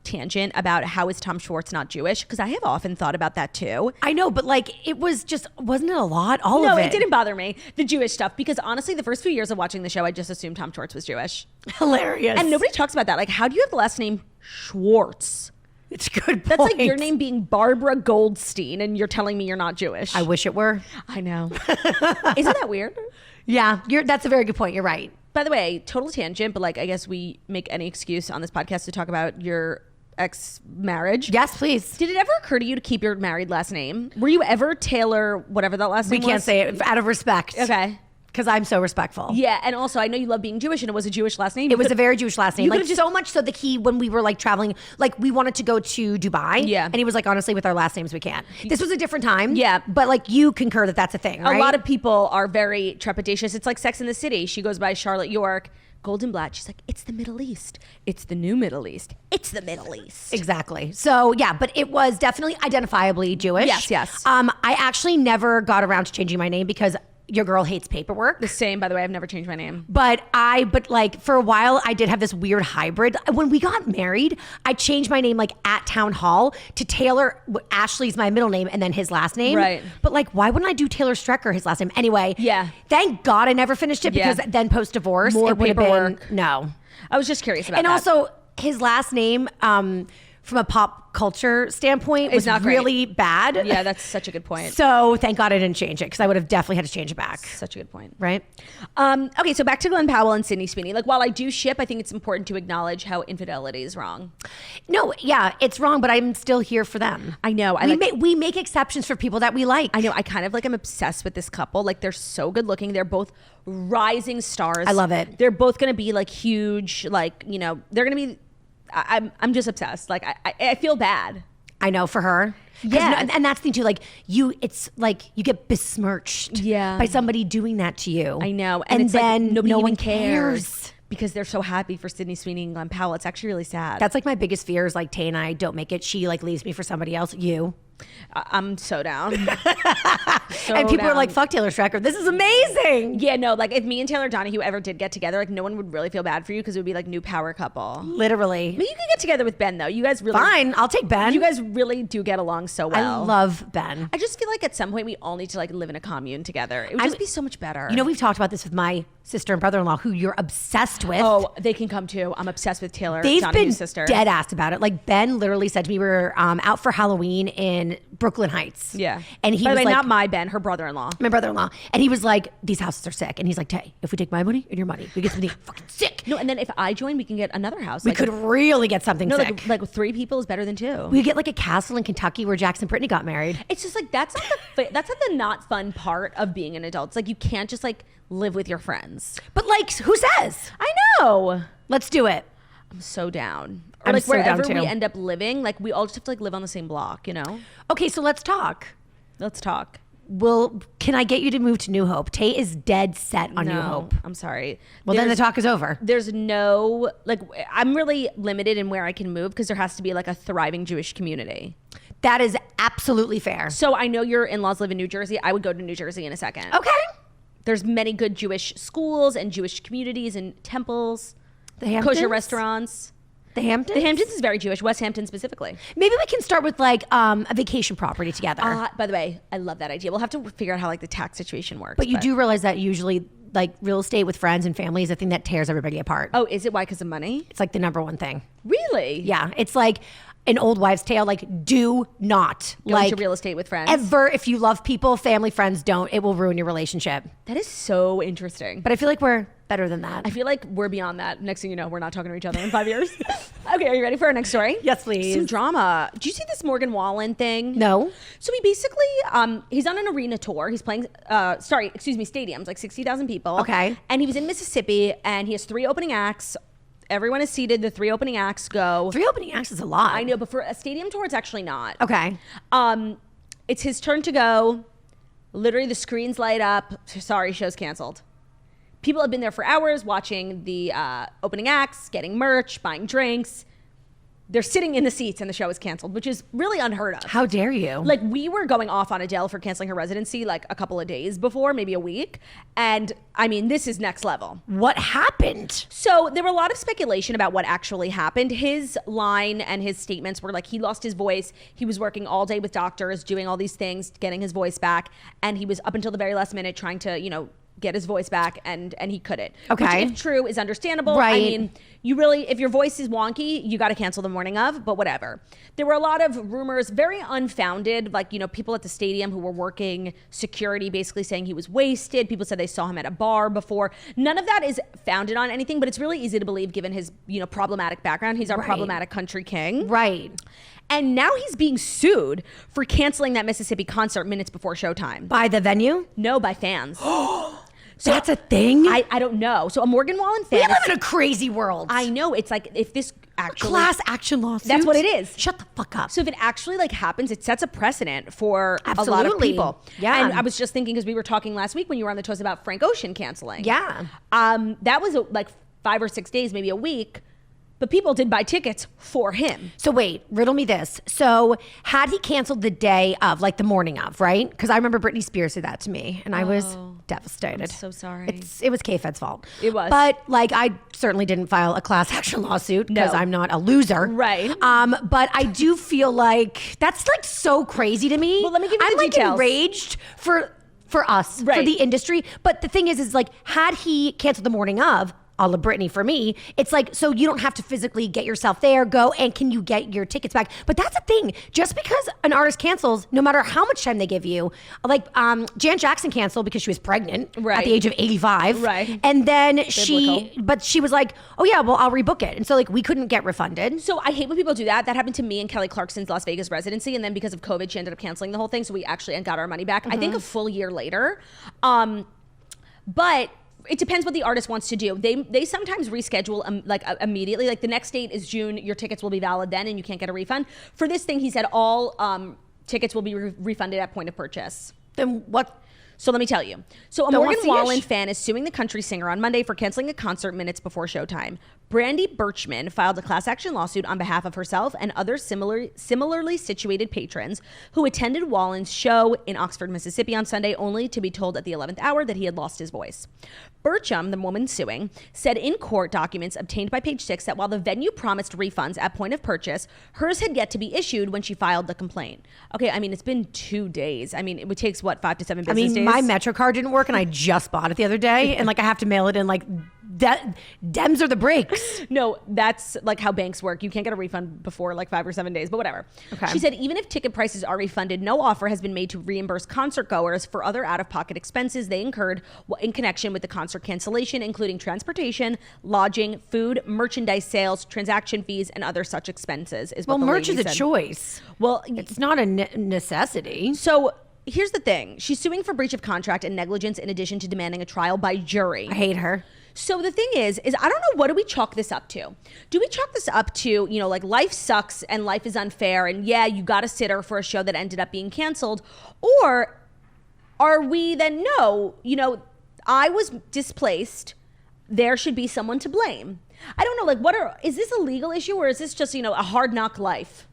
tangent about how is Tom Schwartz not Jewish, because I have often thought about that too. I know, but like it was just, wasn't it a lot? All of it. No, it didn't bother me, the Jewish stuff, because honestly the first few years of watching the show I just assumed Tom Schwartz was Jewish. Hilarious. And nobody talks about that. Like, how do you have the last name Schwartz? It's a good point. That's like your name being Barbara Goldstein and you're telling me you're not Jewish. I wish it were. I know. Isn't that weird? Yeah, that's a very good point. You're right. By the way, total tangent, but like I guess we make any excuse on this podcast to talk about your ex-marriage. Yes, please. Did it ever occur to you to keep your married last name? Were you ever Taylor, whatever that last name was? We can't say it out of respect. Okay. Because I'm so respectful. Yeah, and also I know you love being Jewish, and it was a Jewish last name. It was a very Jewish last name. Like just, so much so that when we were like traveling, like we wanted to go to Dubai. Yeah. And he was like, honestly, with our last names, we can't. This was a different time. Yeah. But like you concur that that's a thing, right? A lot of people are very trepidatious. It's like Sex in the City. She goes by Charlotte York. Goldenblatt, she's like, it's the Middle East. It's the new Middle East. It's the Middle East. Exactly. So yeah, but it was definitely identifiably Jewish. Yes. I actually never got around to changing my name because your girl hates paperwork. The same, by the way. I've never changed my name. But like for a while, I did have this weird hybrid. When we got married, I changed my name like at Town Hall to Taylor. Ashley's my middle name and then his last name. Right. But like, why wouldn't I do Taylor Strecker, his last name? Anyway. Yeah. Thank God I never finished it because then post-divorce, more it would have paperwork. been, no. I was just curious about and that. And also, his last name, from a pop culture standpoint, was not really bad. Yeah, that's such a good point. So thank God I didn't change it because I would have definitely had to change it back. Such a good point. Right? Okay, so back to Glen Powell and Sydney Sweeney. Like, while I do ship, I think it's important to acknowledge how infidelity is wrong. No, yeah, it's wrong, but I'm still here for them. I know. We make exceptions for people that we like. I know. I kind of like, I'm obsessed with this couple. Like, they're so good looking. They're both rising stars. I love it. They're both going to be like huge, like, they're going to be, I'm just obsessed. Like, I feel bad. I know, for her. Yeah. And that's the thing too, like it's like you get besmirched by somebody doing that to you. I know. And it's then like nobody no even one cares. Because they're so happy for Sydney Sweeney and Glen Powell. It's actually really sad. That's like my biggest fear is like Tay and I don't make it. She like leaves me for somebody else. You. I'm so down. And people are like, fuck Taylor Strecker. This is amazing. Yeah, no, like if me and Taylor Donahue ever did get together, like no one would really feel bad for you because it would be like new power couple. Literally. But you can get together with Ben though. You guys really. Fine, I'll take Ben. You guys really do get along so well. I love Ben. I just feel like at some point we all need to like live in a commune together. It would just be so much better. We've talked about this with my sister and brother-in-law who you're obsessed with. Oh, they can come too. I'm obsessed with Taylor They've Donahue's been sister. Dead ass about it. Like Ben literally said to me, we were out for Halloween in Brooklyn Heights. Yeah. And he By the was way, like, not my Ben, her brother-in-law. My brother-in-law. And he was like, these houses are sick. And he's like, Tay, if we take my money and your money, we get something fucking sick. No, and then if I join, we can get another house. We could really get something sick. Like 3 people is better than 2. We get like a castle in Kentucky where Jackson and Brittany got married. It's just like that's not the not fun part of being an adult. It's like you can't just like live with your friends. But like, who says? I know. Let's do it. I'm so down. Or I'm like so down wherever too. we end up living, like we all just have to like live on the same block, Okay, so let's talk. Let's talk. can I get you to move to New Hope? Tate is dead set on New Hope. I'm sorry. Well, then the talk is over. There's no, like, I'm really limited in where I can move because there has to be like a thriving Jewish community. That is absolutely fair. So I know your in-laws live in New Jersey. I would go to New Jersey in a second. Okay. There's many good Jewish schools and Jewish communities and temples, The Hamptons? kosher restaurants. The Hamptons? The Hamptons is very Jewish. West Hampton specifically. Maybe we can start with like a vacation property together. By the way, I love that idea. We'll have to figure out how like the tax situation works. But you do realize that usually like real estate with friends and family is the thing that tears everybody apart. Oh, is it why? Because of money? It's like the number one thing. Really? Yeah. It's like an old wives' tale. Like, do not Go like into real estate with friends. ever. If you love people, family, friends, don't. It will ruin your relationship. That is so interesting. But I feel like we're better than that. I feel like we're beyond that. Next thing you know, we're not talking to each other in 5 years. Okay, are you ready for our next story? Yes, please. Some drama. Did you see this Morgan Wallen thing? No. So he basically, he's on an arena tour. He's playing, stadiums, like 60,000 people. Okay. And he was in Mississippi, and he has 3 opening acts. Everyone is seated. The 3 opening acts go. 3 opening acts is a lot. I know, but for a stadium tour, it's actually not. Okay. It's his turn to go. Literally, the screens light up. Sorry, show's canceled. People have been there for hours watching the opening acts, getting merch, buying drinks. They're sitting in the seats and the show is canceled, which is really unheard of. How dare you? Like, we were going off on Adele for canceling her residency like a couple of days before, maybe a week. And I mean, this is next level. What happened? So there were a lot of speculation about what actually happened. His line and his statements were like, he lost his voice. He was working all day with doctors, doing all these things, getting his voice back. And he was up until the very last minute trying to, get his voice back, and he couldn't. Okay. Which, if true, is understandable. Right. I mean, you really, if your voice is wonky, you got to cancel the morning of, but whatever. There were a lot of rumors, very unfounded, like, people at the stadium who were working security basically saying he was wasted. People said they saw him at a bar before. None of that is founded on anything, but it's really easy to believe given his, problematic background. He's our problematic country king. Right. And now he's being sued for canceling that Mississippi concert minutes before showtime. By the venue? No, by fans. So that's a thing? I don't know. So a Morgan Wallen fan. We live in a crazy world. I know. It's like if this actually class action lawsuit. That's what it is. Shut the fuck up. So if it actually happens, it sets a precedent for Absolutely. a lot of people. Yeah. And I was just thinking, because we were talking last week when you were on the toast about Frank Ocean canceling. Yeah. That was like 5 or 6 days, maybe a week. But people did buy tickets for him. So wait, riddle me this. So had he canceled the day of, like the morning of, right? Because I remember Britney Spears did that to me, and I was devastated. I'm so sorry. It was K-Fed's fault. It was. But I certainly didn't file a class action lawsuit because I'm not a loser. Right. But I do feel like that's so crazy to me. Well, let me give you I'm the details. Enraged for us, Right. for the industry. But the thing is had he canceled the morning of, a la Britney for me, it's so you don't have to physically get yourself there, go, and can you get your tickets back? But that's the thing. Just because an artist cancels, no matter how much time they give you, Janet Jackson canceled because she was pregnant at the age of 85. Right. And then she was like, oh yeah, well, I'll rebook it. And so we couldn't get refunded. So I hate when people do that. That happened to me and Kelly Clarkson's Las Vegas residency. And then because of COVID, she ended up canceling the whole thing. So we actually got our money back, I think a full year later. But it depends what the artist wants to do. They sometimes reschedule immediately. Like the next date is June. Your tickets will be valid then, and you can't get a refund. For this thing, he said all tickets will be refunded at point of purchase. Then what? So let me tell you. So a Morgan Wallen fan is suing the country singer on Monday for canceling a concert minutes before showtime. Brandy Birchman filed a class action lawsuit on behalf of herself and other similarly situated patrons who attended Wallen's show in Oxford, Mississippi on Sunday, only to be told at the 11th hour that he had lost his voice. Bircham, the woman suing, said in court documents obtained by Page Six that while the venue promised refunds at point of purchase, hers had yet to be issued when she filed the complaint. Okay, I mean, it's been 2 days. I mean, it takes 5 to 7 business days? My MetroCard didn't work, and I just bought it the other day, and I have to mail it in. Dems are the breaks. No, that's how banks work. You can't get a refund before 5 or 7 days, but whatever. Okay. She said even if ticket prices are refunded, no offer has been made to reimburse concert goers for other out-of-pocket expenses they incurred in connection with the concert cancellation, including transportation, lodging, food, merchandise sales, transaction fees, and other such expenses. Well, merch is a choice. Well, it's not a necessity. So here's the thing. She's suing for breach of contract and negligence in addition to demanding a trial by jury. I hate her. So the thing is I don't know, what do we chalk this up to? Do we chalk this up to, life sucks and life is unfair and yeah, you got a sitter for a show that ended up being canceled? Or are we then, no, I was displaced. There should be someone to blame. I don't know, like, is this a legal issue or is this just, a hard knock life?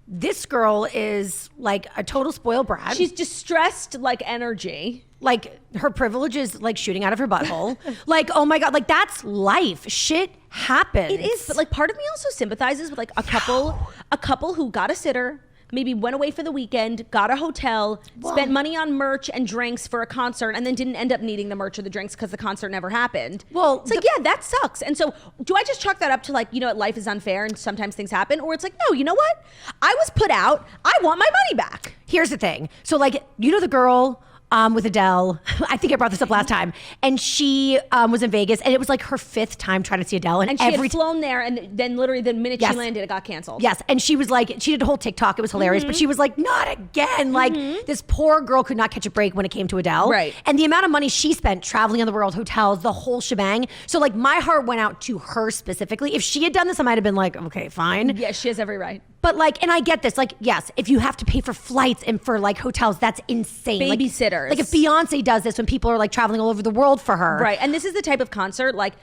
This girl is like a total spoiled brat. She's distressed like energy. Like her privilege is like shooting out of her butthole. Like, oh my God, like that's life. Shit happens. It is, but like part of me also sympathizes with like a couple who got a sitter, maybe went away for the weekend, got a hotel, spent money on merch and drinks for a concert, and then didn't end up needing the merch or the drinks because the concert never happened. Well, it's like, yeah, that sucks. And so do I just chalk that up to like, life is unfair and sometimes things happen? Or it's like, no, you know what? I was put out. I want my money back. Here's the thing. So like, the girl with Adele, I think I brought this up last time, and she was in Vegas, and it was like her 5th time trying to see Adele, and she had flown there, and then literally the minute she landed, it got canceled. Yes, and she was like, she did a whole TikTok, it was hilarious, but she was like, not again. Like this poor girl could not catch a break when it came to Adele, right? And the amount of money she spent traveling in the world, hotels, the whole shebang. So like my heart went out to her specifically. If she had done this, I might have been like, okay, fine. Yeah, she has every right. But like, and I get this, like, yes, if you have to pay for flights and for like hotels, that's insane. Babysitters. Like if Beyonce does this when people are like traveling all over the world for her. Right. And this is the type of concert like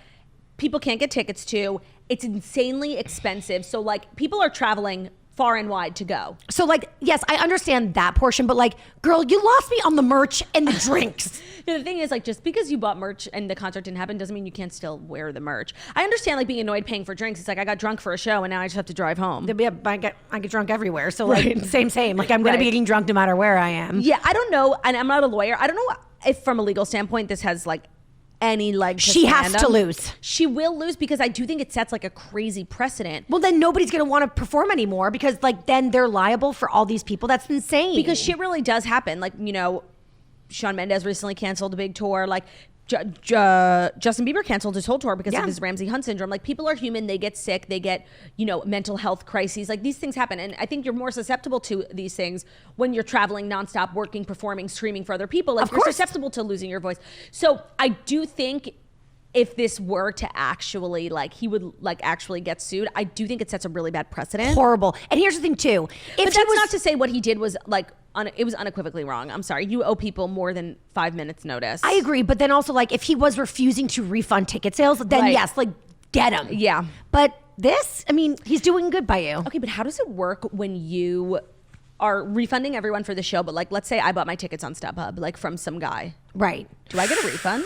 people can't get tickets to. It's insanely expensive. So like people are traveling far and wide to go. So like, yes, I understand that portion, but like, girl, you lost me on the merch and the drinks. No, the thing is like, just because you bought merch and the concert didn't happen doesn't mean you can't still wear the merch. I understand like being annoyed paying for drinks. It's like I got drunk for a show and now I just have to drive home. Yeah, I get drunk everywhere. So like same. Like I'm going to be getting drunk no matter where I am. Yeah, I don't know. And I'm not a lawyer. I don't know if from a legal standpoint this has like any leg to she has stand to on. lose. She will lose because I do think it sets like a crazy precedent. Well, then nobody's going to want to perform anymore because like then they're liable for all these people. That's insane. Because shit really does happen. Like, Shawn Mendes recently canceled a big tour. Like Justin Bieber canceled his whole tour because of his Ramsay Hunt syndrome. Like people are human. They get sick. They get, mental health crises. Like these things happen. And I think you're more susceptible to these things when you're traveling nonstop, working, performing, streaming for other people. Like you're susceptible to losing your voice. So I do think if this were to actually he would actually get sued, I do think it sets a really bad precedent. Horrible. And here's the thing too. But that's not to say what he did was it was unequivocally wrong. I'm sorry. You owe people more than 5 minutes notice. I agree. But then also if he was refusing to refund ticket sales, then yes, get him. Yeah. But this, I mean, he's doing good by you. Okay, but how does it work when you are refunding everyone for the show? But let's say I bought my tickets on StubHub, from some guy. Right. Do I get a refund?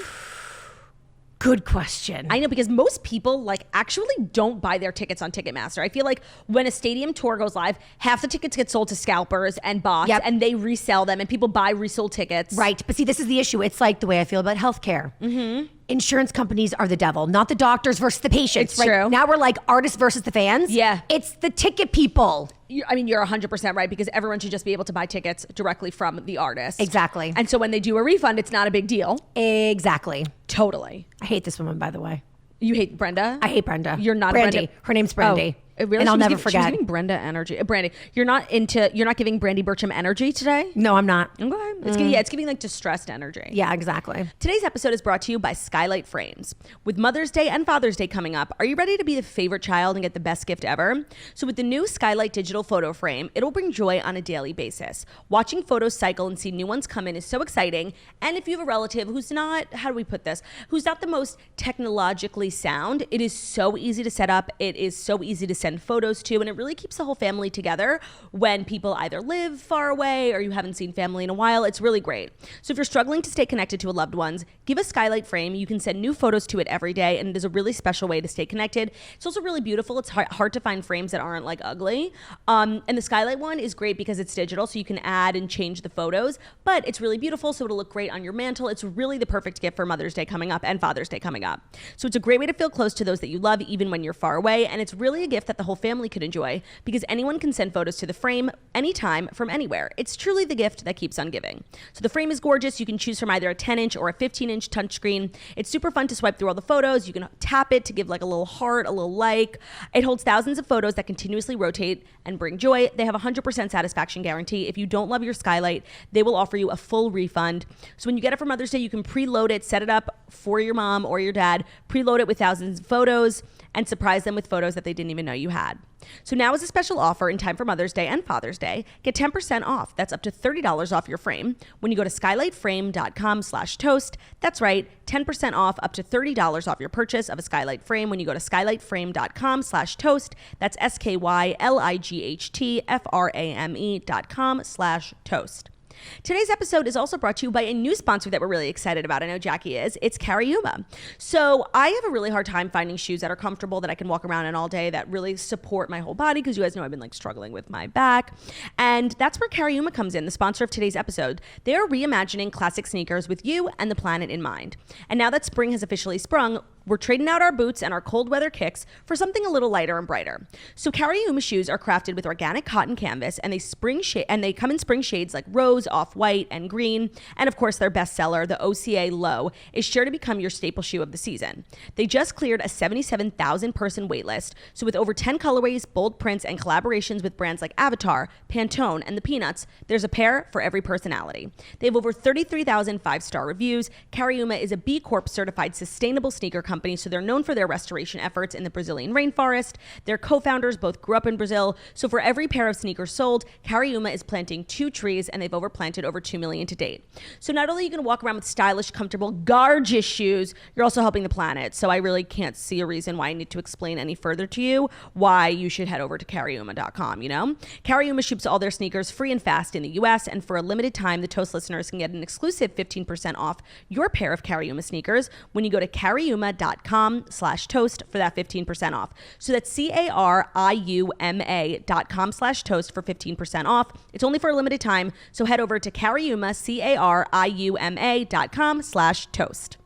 Good question. I know, because most people actually don't buy their tickets on Ticketmaster. I feel like when a stadium tour goes live, half the tickets get sold to scalpers and bots, and they resell them, and people buy resold tickets. Right. But see, this is the issue. It's like the way I feel about healthcare. Mm-hmm. Insurance companies are the devil, not the doctors versus the patients. It's true. Now we're artists versus the fans. Yeah. It's the ticket people. You're 100% right, because everyone should just be able to buy tickets directly from the artist. Exactly. And so when they do a refund, it's not a big deal. Exactly. Totally. I hate this woman, by the way. You hate Brenda? I hate Brenda. You're not Brandy. Brenda. Her name's Brandy. Oh, really? And I'll never forget. She's giving Brenda energy. Brandy, you're not giving Brandy Burcham energy today? No, I'm not. Okay. It's giving distressed energy. Yeah, exactly. Today's episode is brought to you by Skylight Frames. With Mother's Day and Father's Day coming up, are you ready to be the favorite child and get the best gift ever? So with the new Skylight digital photo frame, it'll bring joy on a daily basis. Watching photos cycle and see new ones come in is so exciting. And if you have a relative who's not, who's not the most technologically sound, it is so easy to set up. It is so easy to send photos to, and it really keeps the whole family together when people either live far away or you haven't seen family in a while. It's really great. So if you're struggling to stay connected to a loved ones, give a Skylight frame. You can send new photos to it every day, and it is a really special way to stay connected. It's also really beautiful. It's hard to find frames that aren't ugly. And the Skylight one is great because it's digital, so you can add and change the photos, but it's really beautiful, so it'll look great on your mantle. It's really the perfect gift for Mother's Day coming up and Father's Day coming up. So it's a great way to feel close to those that you love, even when you're far away, and it's really a gift that the whole family could enjoy because anyone can send photos to the frame anytime from anywhere. It's truly the gift that keeps on giving. So the frame is gorgeous. You can choose from either a 10-inch or a 15-inch touchscreen. It's super fun to swipe through all the photos. You can tap it to give a little heart, a little like. It holds thousands of photos that continuously rotate and bring joy. They have a 100% satisfaction guarantee. If you don't love your Skylight, they will offer you a full refund. So when you get it for Mother's Day, you can preload it, set it up for your mom or your dad, preload it with thousands of photos, and surprise them with photos that they didn't even know you had. So now is a special offer in time for Mother's Day and Father's Day. Get 10% off. That's up to $30 off your frame when you go to skylightframe.com/toast. That's right, 10% off up to $30 off your purchase of a skylight frame when you go to skylightframe.com/toast. That's skylightframe.com/toast. Today's episode is also brought to you by a new sponsor that we're really excited about. I know Jackie is. It's Cariuma. So I have a really hard time finding shoes that are comfortable, that I can walk around in all day, that really support my whole body, because you guys know I've been like struggling with my back. And that's where Cariuma comes in, the sponsor of today's episode. They're reimagining classic sneakers with you and the planet in mind. And now that spring has officially sprung, we're trading out our boots and our cold weather kicks for something a little lighter and brighter. So Cariuma shoes are crafted with organic cotton canvas, and they come in spring shades like rose, off-white, and green. And of course, their bestseller, the OCA Low, is sure to become your staple shoe of the season. They just cleared a 77,000 person waitlist. So with over 10 colorways, bold prints, and collaborations with brands like Avatar, Pantone, and the Peanuts, there's a pair for every personality. They have over 33,000 five-star reviews. Cariuma is a B Corp certified sustainable sneaker company, so they're known for their restoration efforts in the Brazilian rainforest. Their co-founders both grew up in Brazil, so for every pair of sneakers sold, Cariuma is planting 2 trees, and they've overplanted over 2 million to date. So not only are you going to walk around with stylish, comfortable, gorgeous shoes, you're also helping the planet. So I really can't see a reason why I need to explain any further to you why you should head over to Cariuma.com, you know? Cariuma ships all their sneakers free and fast in the US, and for a limited time, the Toast listeners can get an exclusive 15% off your pair of Cariuma sneakers when you go to Cariuma.com/toast for that 15% off. So that's Cariuma.com/toast for 15% off. It's only for a limited time, so head over to Cariuma, Cariuma.com/toast.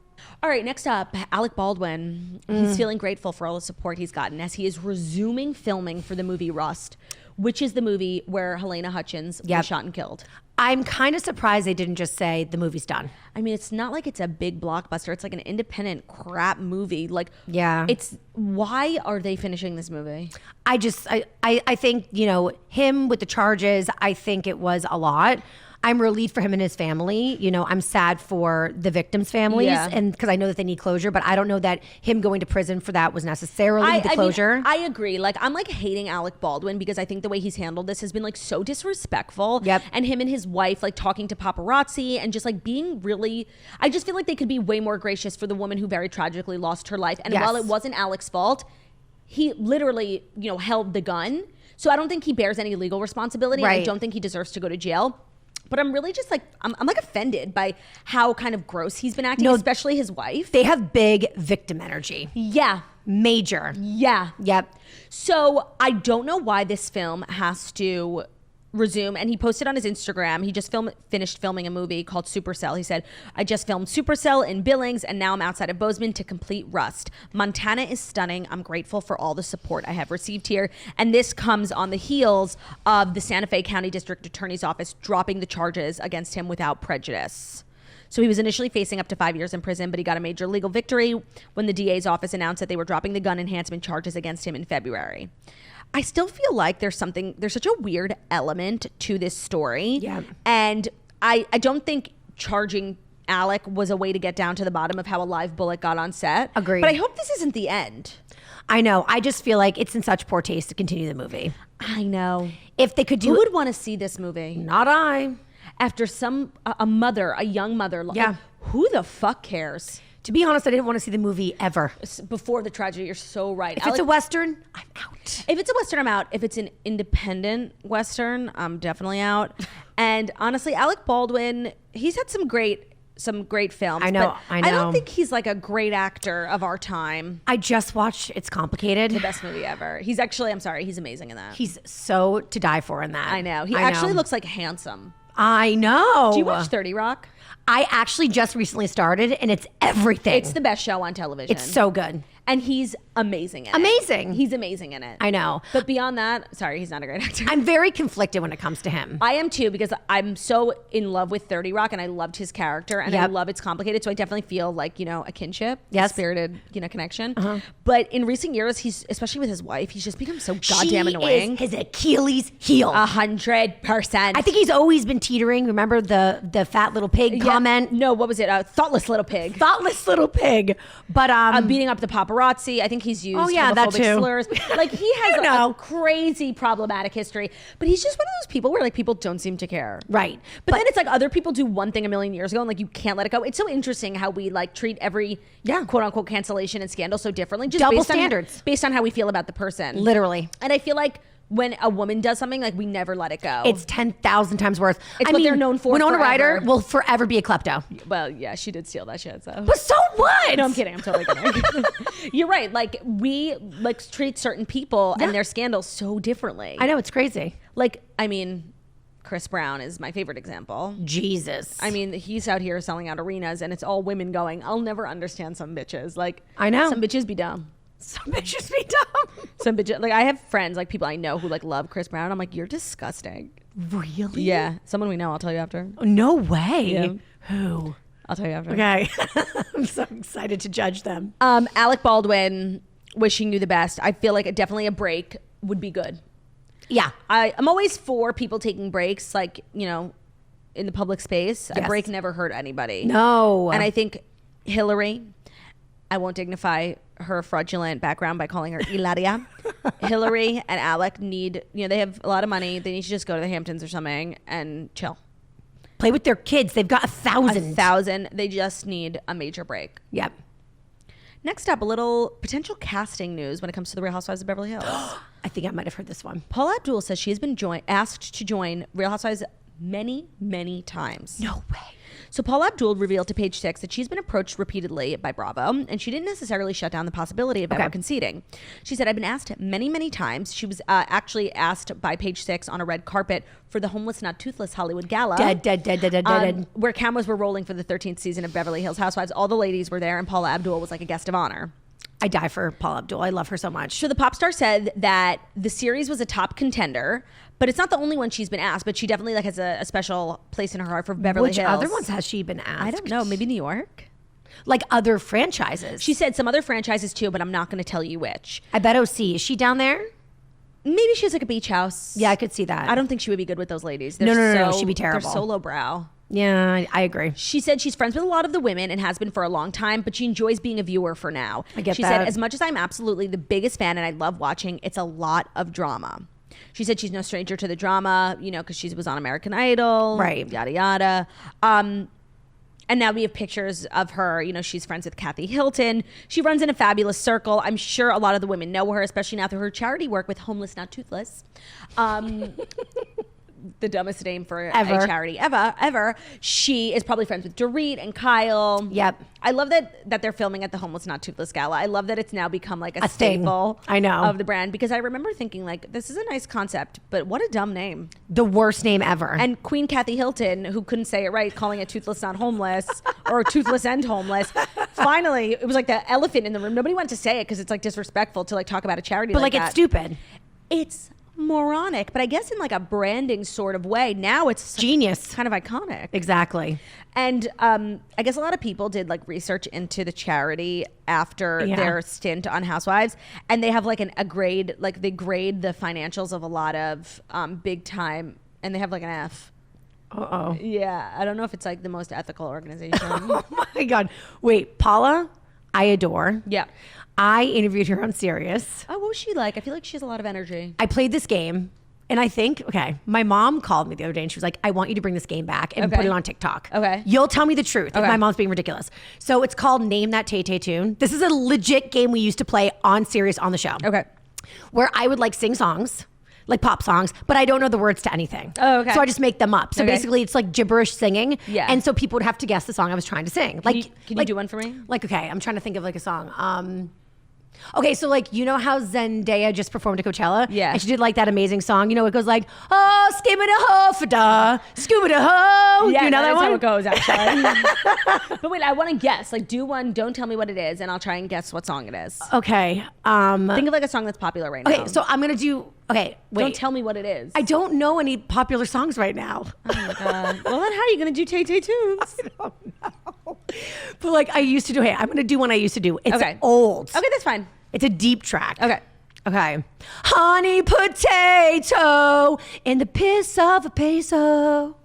All right, next up, Alec Baldwin. He's feeling grateful for all the support he's gotten as he is resuming filming for the movie Rust, which is the movie where Helena Hutchins was shot and killed. I'm kind of surprised they didn't just say the movie's done. I mean, it's not like it's a big blockbuster. It's like an independent crap movie. Like, yeah, why are they finishing this movie? I think, you know, him with the charges, I think it was a lot. I'm relieved for him and his family. You know, I'm sad for the victims' families, and because I know that they need closure, but I don't know that him going to prison for that was necessarily the closure. I agree. Like, I'm like hating Alec Baldwin because I think the way he's handled this has been like so disrespectful. Yep. And him and his wife like talking to paparazzi and just like being really, I just feel like they could be way more gracious for the woman who very tragically lost her life. And while it wasn't Alec's fault, he literally, you know, held the gun. So I don't think he bears any legal responsibility. Right. I don't think he deserves to go to jail. But I'm really just like, I'm like offended by how kind of gross he's been acting, especially his wife. They have big victim energy. Yeah. Major. Yeah. Yep. So I don't know why this film has to resume. And he posted on his Instagram, he just finished filming a movie called Supercell. He said, I just filmed Supercell in Billings, and now I'm outside of Bozeman to complete Rust. Montana is stunning. I'm grateful for all the support I have received here. And this comes on the heels of the Santa Fe County District Attorney's Office dropping the charges against him without prejudice. So he was initially facing up to 5 years in prison, but he got a major legal victory when the DA's office announced that they were dropping the gun enhancement charges against him in February. I still feel like there's such a weird element to this story. Yeah. And I don't think charging Alec was a way to get down to the bottom of how a live bullet got on set. Agreed. But I hope this isn't the end. I know. I just feel like it's in such poor taste to continue the movie. I know. If they could do Who would want to see this movie? Not I. After a young mother. Yeah. Like, who the fuck cares? To be honest, I didn't want to see the movie ever. Before the tragedy, you're so right. If it's a Western, I'm out. If it's a Western, I'm out. If it's an independent Western, I'm definitely out. And honestly, Alec Baldwin, he's had some great films. I know. I don't think he's like a great actor of our time. I just watched It's Complicated. The best movie ever. He's amazing in that. He's so to die for in that. I know. He actually looks like handsome. I know. Do you watch 30 Rock? I actually just recently started, and it's everything. It's the best show on television. It's so good. And he's amazing in it. Amazing. He's amazing in it. I know. But beyond that, sorry, he's not a great actor. I'm very conflicted when it comes to him. I am too, because I'm so in love with 30 Rock, and I loved his character, and I love It's Complicated, so I definitely feel like, a kinship, a spirited, connection. Uh-huh. But in recent years, he's, especially with his wife, he's just become so goddamn annoying. She is his Achilles heel. 100%. I think he's always been teetering. Remember the fat little pig comment? No, what was it? Thoughtless little pig. Thoughtless little pig. But beating up the paparazzi. paparazzi. I think he's used that homophobic too. slurs. Like he has a crazy problematic history, but he's just one of those people where like people don't seem to care. Right. But then it's like other people do one thing a million years ago and like you can't let it go. It's so interesting how we like treat every quote unquote cancellation and scandal so differently. Just double based standards. Based on how we feel about the person. Literally. And I feel like when a woman does something, like we never let it go. It's 10,000 times worse. It's what they're known for. Winona forever. Ryder will forever be a klepto. Well, yeah, she did steal that shit. So. But so what? No, I'm kidding. I'm totally kidding. You're right. Like we like treat certain people and their scandals so differently. I know, it's crazy. Like, I mean, Chris Brown is my favorite example. Jesus. I mean, he's out here selling out arenas and it's all women going, I'll never understand some bitches. Like, I know. Some bitches be dumb. Some bitches be dumb. Some bitches, like I have friends, like people I know who like love Chris Brown. I'm like, you're disgusting. Really? Yeah. Someone we know. I'll tell you after. No way. Yeah. Who? I'll tell you after. Okay. I'm so excited to judge them. Alec Baldwin, wishing you the best. I feel like definitely a break would be good. Yeah. I'm always for people taking breaks, like, you know, in the public space. Yes. A break never hurt anybody. No. And I think Hillary, I won't dignify her fraudulent background by calling her Ilaria. Hillary and Alec need, you know, they have a lot of money. They need to just go to the Hamptons or something and chill. Play with their kids. They've got 1,000. 1,000. They just need a major break. Yep. Next up, a little potential casting news when it comes to the Real Housewives of Beverly Hills. I think I might have heard this one. Paula Abdul says she has been asked to join Real Housewives many, many times. No way. So Paula Abdul revealed to Page Six that she's been approached repeatedly by Bravo, and she didn't necessarily shut down the possibility of ever conceding. She said, I've been asked many, many times. She was actually asked by Page Six on a red carpet for the Homeless Not Toothless Hollywood Gala. Dead. Where cameras were rolling for the 13th season of Beverly Hills Housewives. All the ladies were there, and Paula Abdul was like a guest of honor. I die for Paula Abdul. I love her so much. So the pop star said that the series was a top contender, but it's not the only one she's been asked, but she definitely like has a special place in her heart for Beverly Hills. Which other ones has she been asked? I don't know. Maybe New York? Like other franchises. She said some other franchises too, but I'm not going to tell you which. I bet OC. Is she down there? Maybe she has like a beach house. Yeah, I could see that. I don't think she would be good with those ladies. No. She'd be terrible. They're so lowbrow. Yeah, I agree. She said she's friends with a lot of the women and has been for a long time, but she enjoys being a viewer for now. I get she that. said, as much as I'm absolutely the biggest fan and I love watching, it's a lot of drama. She said she's no stranger to the drama, you know, because she was on American Idol. Right. Yada, yada. And now we have pictures of her. You know, she's friends with Kathy Hilton. She runs in a fabulous circle. I'm sure a lot of the women know her, especially now through her charity work with Homeless Not Toothless. The dumbest name for a charity ever. She is probably friends with Dorit and Kyle. Yep. I love that they're filming at the Homeless Not Toothless Gala. I love that it's now become like a staple thing. I know. of the brand, because I remember thinking like, this is a nice concept, but what a dumb name. The worst name ever. And Queen Kathy Hilton, who couldn't say it right, calling it Toothless Not Homeless or Toothless and Homeless. Finally, it was like the elephant in the room. Nobody wanted to say it because it's like disrespectful to like talk about a charity but like like that. It's stupid. It's moronic, but I guess in like a branding sort of way. Now it's genius, kind of iconic. Exactly. And I guess a lot of people did like research into the charity after their stint on Housewives, and they have like a grade, like they grade the financials of a lot of big time, and they have like an F. Uh-oh. Yeah, I don't know if it's like the most ethical organization. Oh my God. Wait, Paula, I adore. Yeah. I interviewed her on Sirius. Oh, what was she like? I feel like she has a lot of energy. I played this game, and I think, okay, my mom called me the other day, and she was like, I want you to bring this game back and put it on TikTok. Okay. You'll tell me the truth if my mom's being ridiculous. So it's called Name That Tay-Tay Tune. This is a legit game we used to play on Sirius on the show. Okay. Where I would like sing songs, like pop songs, but I don't know the words to anything. Oh, okay. So I just make them up. So basically it's like gibberish singing. Yeah. And so people would have to guess the song I was trying to sing. Like, can you do one for me? Like, okay, I'm trying to think of like a song. Okay, so like, you know how Zendaya just performed at Coachella? Yeah. And she did like that amazing song. You know, it goes like, oh, skibba-da-ho-fa-da, scuba-da-ho. Yeah, you know that one? That's how it goes, actually. But wait, I want to guess. Like, do one, don't tell me what it is, and I'll try and guess what song it is. Okay. Think of like a song that's popular right now. Okay, so I'm going to do, okay, wait. Don't tell me what it is. I don't know any popular songs right now. Oh my God. Well, then how are you going to do Tay-Tay Tunes? I don't know. But like I used to do, hey, I'm going to do one I used to do. It's old. Okay, that's fine. It's a deep track. Okay. Honey potato in the piss of a peso.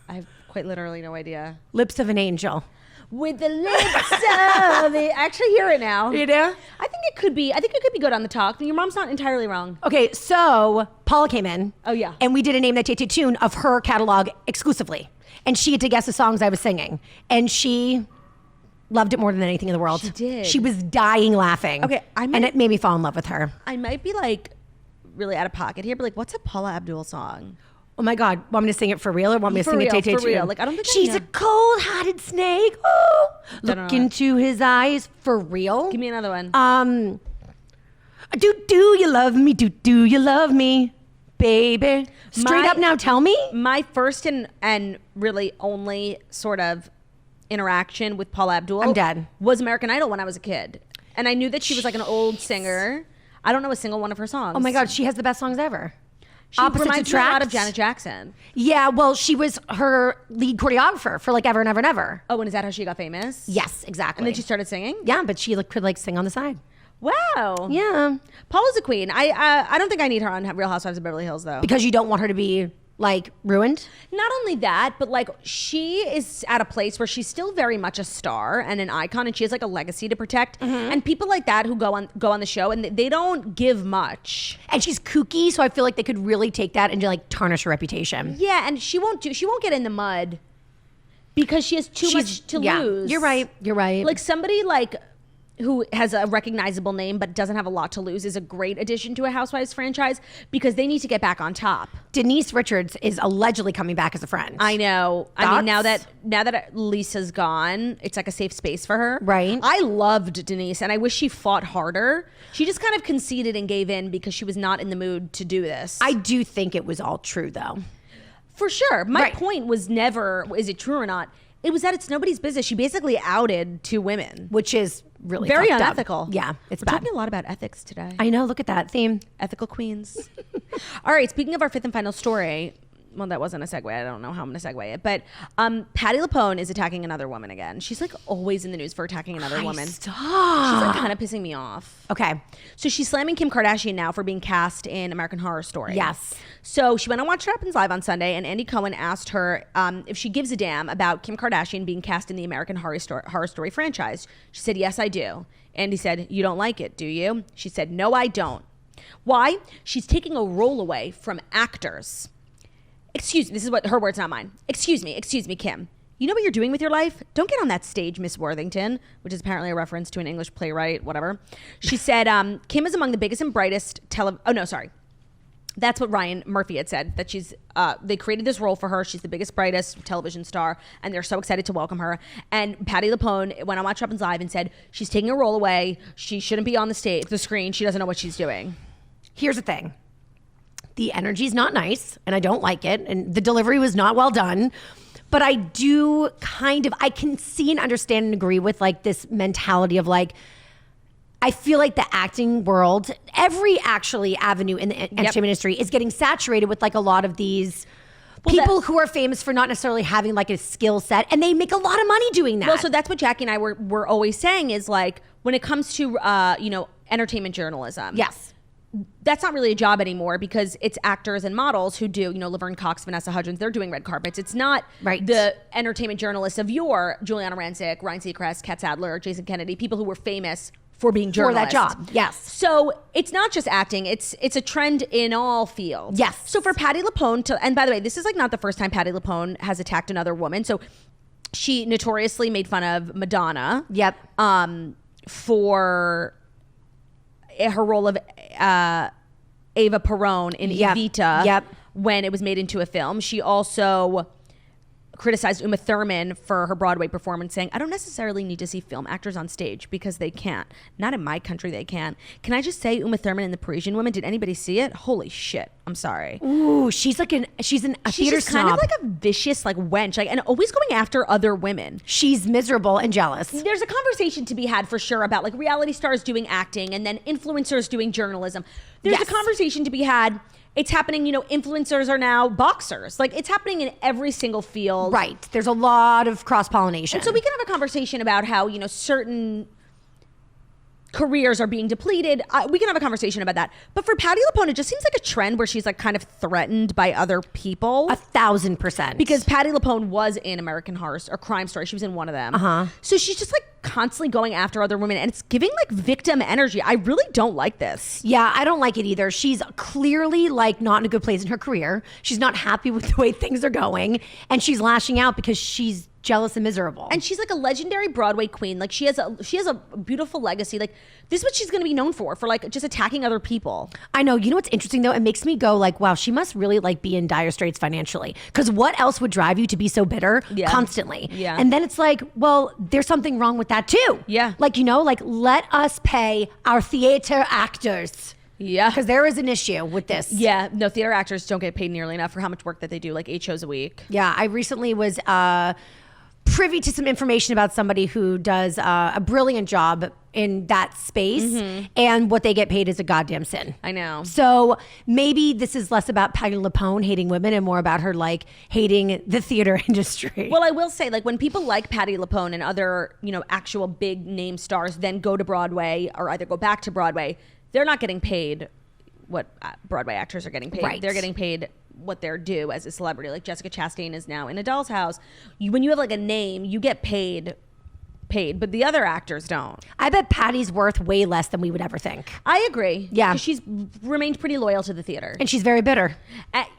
I have quite literally no idea. Lips of an angel. with the lips of the. I actually hear it now. You do? I think it could be good on the talk. Your mom's not entirely wrong. Okay, so Paula came in. Oh, yeah. And we did a Name That JT tune of her catalog exclusively. And she had to guess the songs I was singing. And she loved it more than anything in the world. She did. She was dying laughing. Okay, and it made me fall in love with her. I might be like really out of pocket here, but like, what's a Paula Abdul song? Oh my God, want me to sing it for real or want me to For sing real, a Tay-Tay for tune? real. Like, I don't think I She's know. a cold-hearted snake. Oh, Don't know look that. into his eyes for real. Give me another one. Do you love me? Do you love me, baby? Straight up now, tell me. My first and really only sort of interaction with Paula Abdul I'm dead. was American Idol when I was a kid. And I knew that she was like an old singer. I don't know a single one of her songs. Oh my God, she has the best songs ever. She Opposites reminds me a lot Attract. of Janet Jackson. Yeah, well, she was her lead choreographer for like ever and ever and ever. Oh, and is that how she got famous? Yes, exactly. And then she started singing? Yeah, but she could like sing on the side. Wow. Yeah. Paula's a queen. I don't think I need her on Real Housewives of Beverly Hills, though. Because you don't want her to be like ruined? Not only that, but like she is at a place where she's still very much a star and an icon, and she has like a legacy to protect. And people like that who go on the show and they don't give much. And she's kooky, so I feel like they could really take that and like tarnish her reputation. Yeah, and she won't get in the mud because she has too much to lose. You're right. You're right. Like somebody like who has a recognizable name but doesn't have a lot to lose is a great addition to a Housewives franchise because they need to get back on top. Denise Richards is allegedly coming back as a friend. I know. I mean, Thoughts? now that Lisa's gone, it's like a safe space for her. Right. I loved Denise, and I wish she fought harder. She just kind of conceded and gave in because she was not in the mood to do this. I do think it was all true, though. For sure. My Right. point was never, is it true or not? It was that it's nobody's business. She basically outed two women. Which is really Very fucked up. unethical. Yeah, it's We're bad. talking a lot about ethics today. I know. Look at that theme. Ethical queens. All right, speaking of our fifth and final story, well, that wasn't a segue. I don't know how I'm going to segue it. But Patti LuPone is attacking another woman again. She's like always in the news for attacking another woman. Stop. She's like kind of pissing me off. Okay. So she's slamming Kim Kardashian now for being cast in American Horror Story. Yes. So she went on Watch What Happens Live on Sunday, and Andy Cohen asked her if she gives a damn about Kim Kardashian being cast in the American Horror Story franchise. She said, yes, I do. Andy said, you don't like it, do you? She said, no, I don't. Why? She's taking a role away from actors. Excuse me, this is what her words, not mine. Excuse me, Kim. You know what you're doing with your life? Don't get on that stage, Miss Worthington, which is apparently a reference to an English playwright, whatever. She said, Kim is among the biggest and brightest That's what Ryan Murphy had said, that she's, they created this role for her. She's the biggest, brightest television star, and they're so excited to welcome her. And Patti LuPone went on Watch What Happens Live and said, she's taking a role away. She shouldn't be on the screen. She doesn't know what she's doing. Here's the thing. The energy's not nice, and I don't like it, and the delivery was not well done. But I do I can see and understand and agree with like this mentality of like, I feel like the acting world, every actually avenue in the entertainment industry is getting saturated with like a lot of these people who are famous for not necessarily having like a skill set, and they make a lot of money doing that. Well, so that's what Jackie and I were always saying is like, when it comes to, entertainment journalism. Yes. That's not really a job anymore because it's actors and models who do, Laverne Cox, Vanessa Hudgens, they're doing red carpets. It's not the entertainment journalists of yore, Juliana Rancic, Ryan Seacrest, Kat Sadler, Jason Kennedy, people who were famous for being journalists. For that job, yes. So it's not just acting, it's a trend in all fields. Yes. So for Patti LuPone and by the way, this is like not the first time Patti LuPone has attacked another woman. So she notoriously made fun of Madonna. Yep. For her role of Eva Perón in Evita when it was made into a film. She also criticized Uma Thurman for her Broadway performance, saying, I don't necessarily need to see film actors on stage because they can't. Not in my country, they can. Can I just say Uma Thurman in The Parisian Woman? Did anybody see it? Holy shit. I'm sorry. Ooh, she's a theater just snob. kind of like a vicious like wench, like, and always going after other women. She's miserable and jealous. There's a conversation to be had for sure about like reality stars doing acting and then influencers doing journalism. There's a conversation to be had. It's happening, influencers are now boxers. Like, it's happening in every single field. Right. There's a lot of cross-pollination. And so we can have a conversation about how, certain careers are being depleted. We can have a conversation about that. But for Patti LuPone, it just seems like a trend where she's like kind of threatened by other people. 1,000%. Because Patti LuPone was in American Horror or Crime Story. She was in one of them. So she's just like constantly going after other women, and it's giving like victim energy. I really don't like this. Yeah, I don't like it either. She's clearly like not in a good place in her career. She's not happy with the way things are going, and she's lashing out because she's jealous and miserable. And she's like a legendary Broadway queen. Like she has a beautiful legacy. Like this is what she's going to be known for like just attacking other people. I know. You know what's interesting though? It makes me go like, wow, she must really like be in dire straits financially. Because what else would drive you to be so bitter constantly? Yeah. And then it's like, well, there's something wrong with that too. Yeah. Like, you know, like let us pay our theater actors. Yeah. Because there is an issue with this. Yeah. No, theater actors don't get paid nearly enough for how much work that they do, like 8 shows a week. Yeah. I recently was privy to some information about somebody who does a brilliant job in that space, and what they get paid is a goddamn sin. I know. So maybe this is less about Patti LuPone hating women and more about her like hating the theater industry. Well, I will say, like, when people like Patti LuPone and other, you know, actual big name stars then go to Broadway or either go back to Broadway, they're not getting paid what Broadway actors are getting paid. Right. They're getting paid what they're due as a celebrity. Like Jessica Chastain is now in A Doll's House. When you have like a name, you get paid, but the other actors don't. I bet Patty's worth way less than we would ever think. I agree. Yeah. 'Cause she's remained pretty loyal to the theater. And she's very bitter.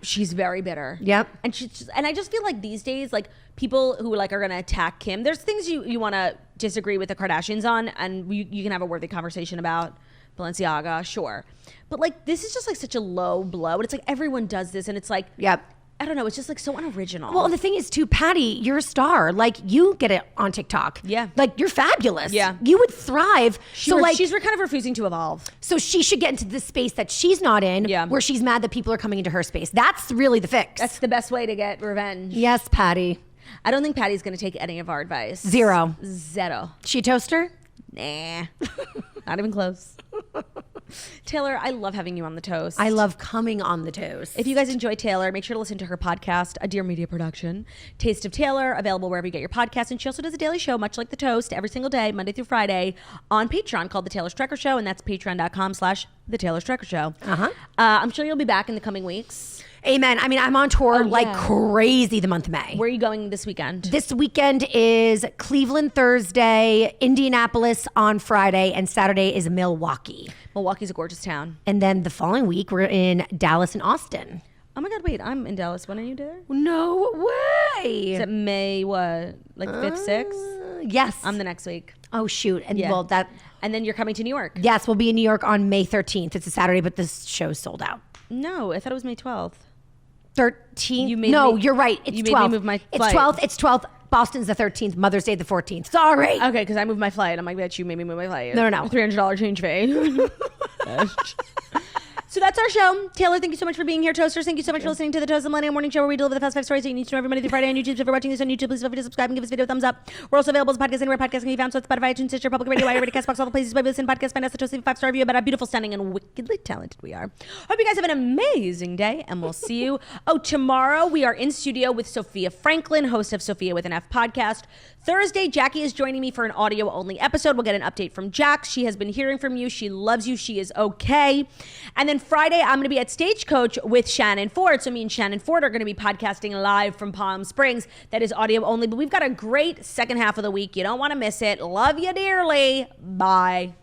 She's very bitter. Yep. And I just feel like these days, like people who like are going to attack Kim, there's things you want to disagree with the Kardashians on, and you can have a worthy conversation about Balenciaga, sure. But like this is just like such a low blow. And it's like everyone does this, and it's like, yep. I don't know. It's just like so unoriginal. Well, the thing is too, Patti, you're a star. Like you get it on TikTok. Yeah. Like you're fabulous. Yeah. You would thrive. She's kind of refusing to evolve. So she should get into the space that she's not in, where she's mad that people are coming into her space. That's really the fix. That's the best way to get revenge. Yes, Patti. I don't think Patty's going to take any of our advice. Zero. She a toaster? Nah. Not even close. Taylor, I love having you on the toast. I love coming on the toast. If you guys enjoy Taylor, make sure to listen to her podcast, a Dear Media production, Taste of Taylor, available wherever you get your podcasts. And she also does a daily show, much like the toast, every single day, Monday through Friday, on Patreon called The Taylor Strecker Show. And that's patreon.com/The Taylor Strecker Show. I'm sure you'll be back in the coming weeks. Amen. I mean, I'm on tour like crazy the month of May. Where are you going this weekend? This weekend is Cleveland Thursday, Indianapolis on Friday, and Saturday is Milwaukee. Milwaukee's a gorgeous town. And then the following week, we're in Dallas and Austin. Oh my God, wait, I'm in Dallas. When are you there? No way. Is it May, what, like 5th, 6th? Yes. I'm the next week. Oh, shoot. And and then you're coming to New York. Yes, we'll be in New York on May 13th. It's a Saturday, but this show's sold out. No, I thought it was May 12th. 13th? You're right. It's 12th. You made me move my flight. It's 12th. Boston's the 13th. Mother's Day the 14th. Sorry. Okay, because I moved my flight. I'm like, bet you made me move my flight. No. $300 change fee. So that's our show. Taylor, thank you so much for being here. Toasters, thank you so much for listening to the Toast and Millennial Morning Show, where we deliver the fast 5 stories that you need to know every Monday through Friday on YouTube. So if you're watching this on YouTube, please feel free to subscribe and give this video a thumbs up. We're also available as a podcast anywhere podcasts can be found. So it's Spotify, iTunes, Stitcher, Public Radio, iHeartRadio, Castbox, all the places where we listen podcasts. Find us a Toast, leave a 5-star review about how beautiful, stunning, and wickedly talented we are. Hope you guys have an amazing day, and we'll see you. Tomorrow we are in studio with Sophia Franklin, host of Sophia with an F podcast. Thursday, Jackie is joining me for an audio-only episode. We'll get an update from Jax. She has been hearing from you. She loves you. She is okay. And then Friday, I'm going to be at Stagecoach with Shannon Ford. So me and Shannon Ford are going to be podcasting live from Palm Springs. That is audio only. But we've got a great second half of the week. You don't want to miss it. Love you dearly. Bye.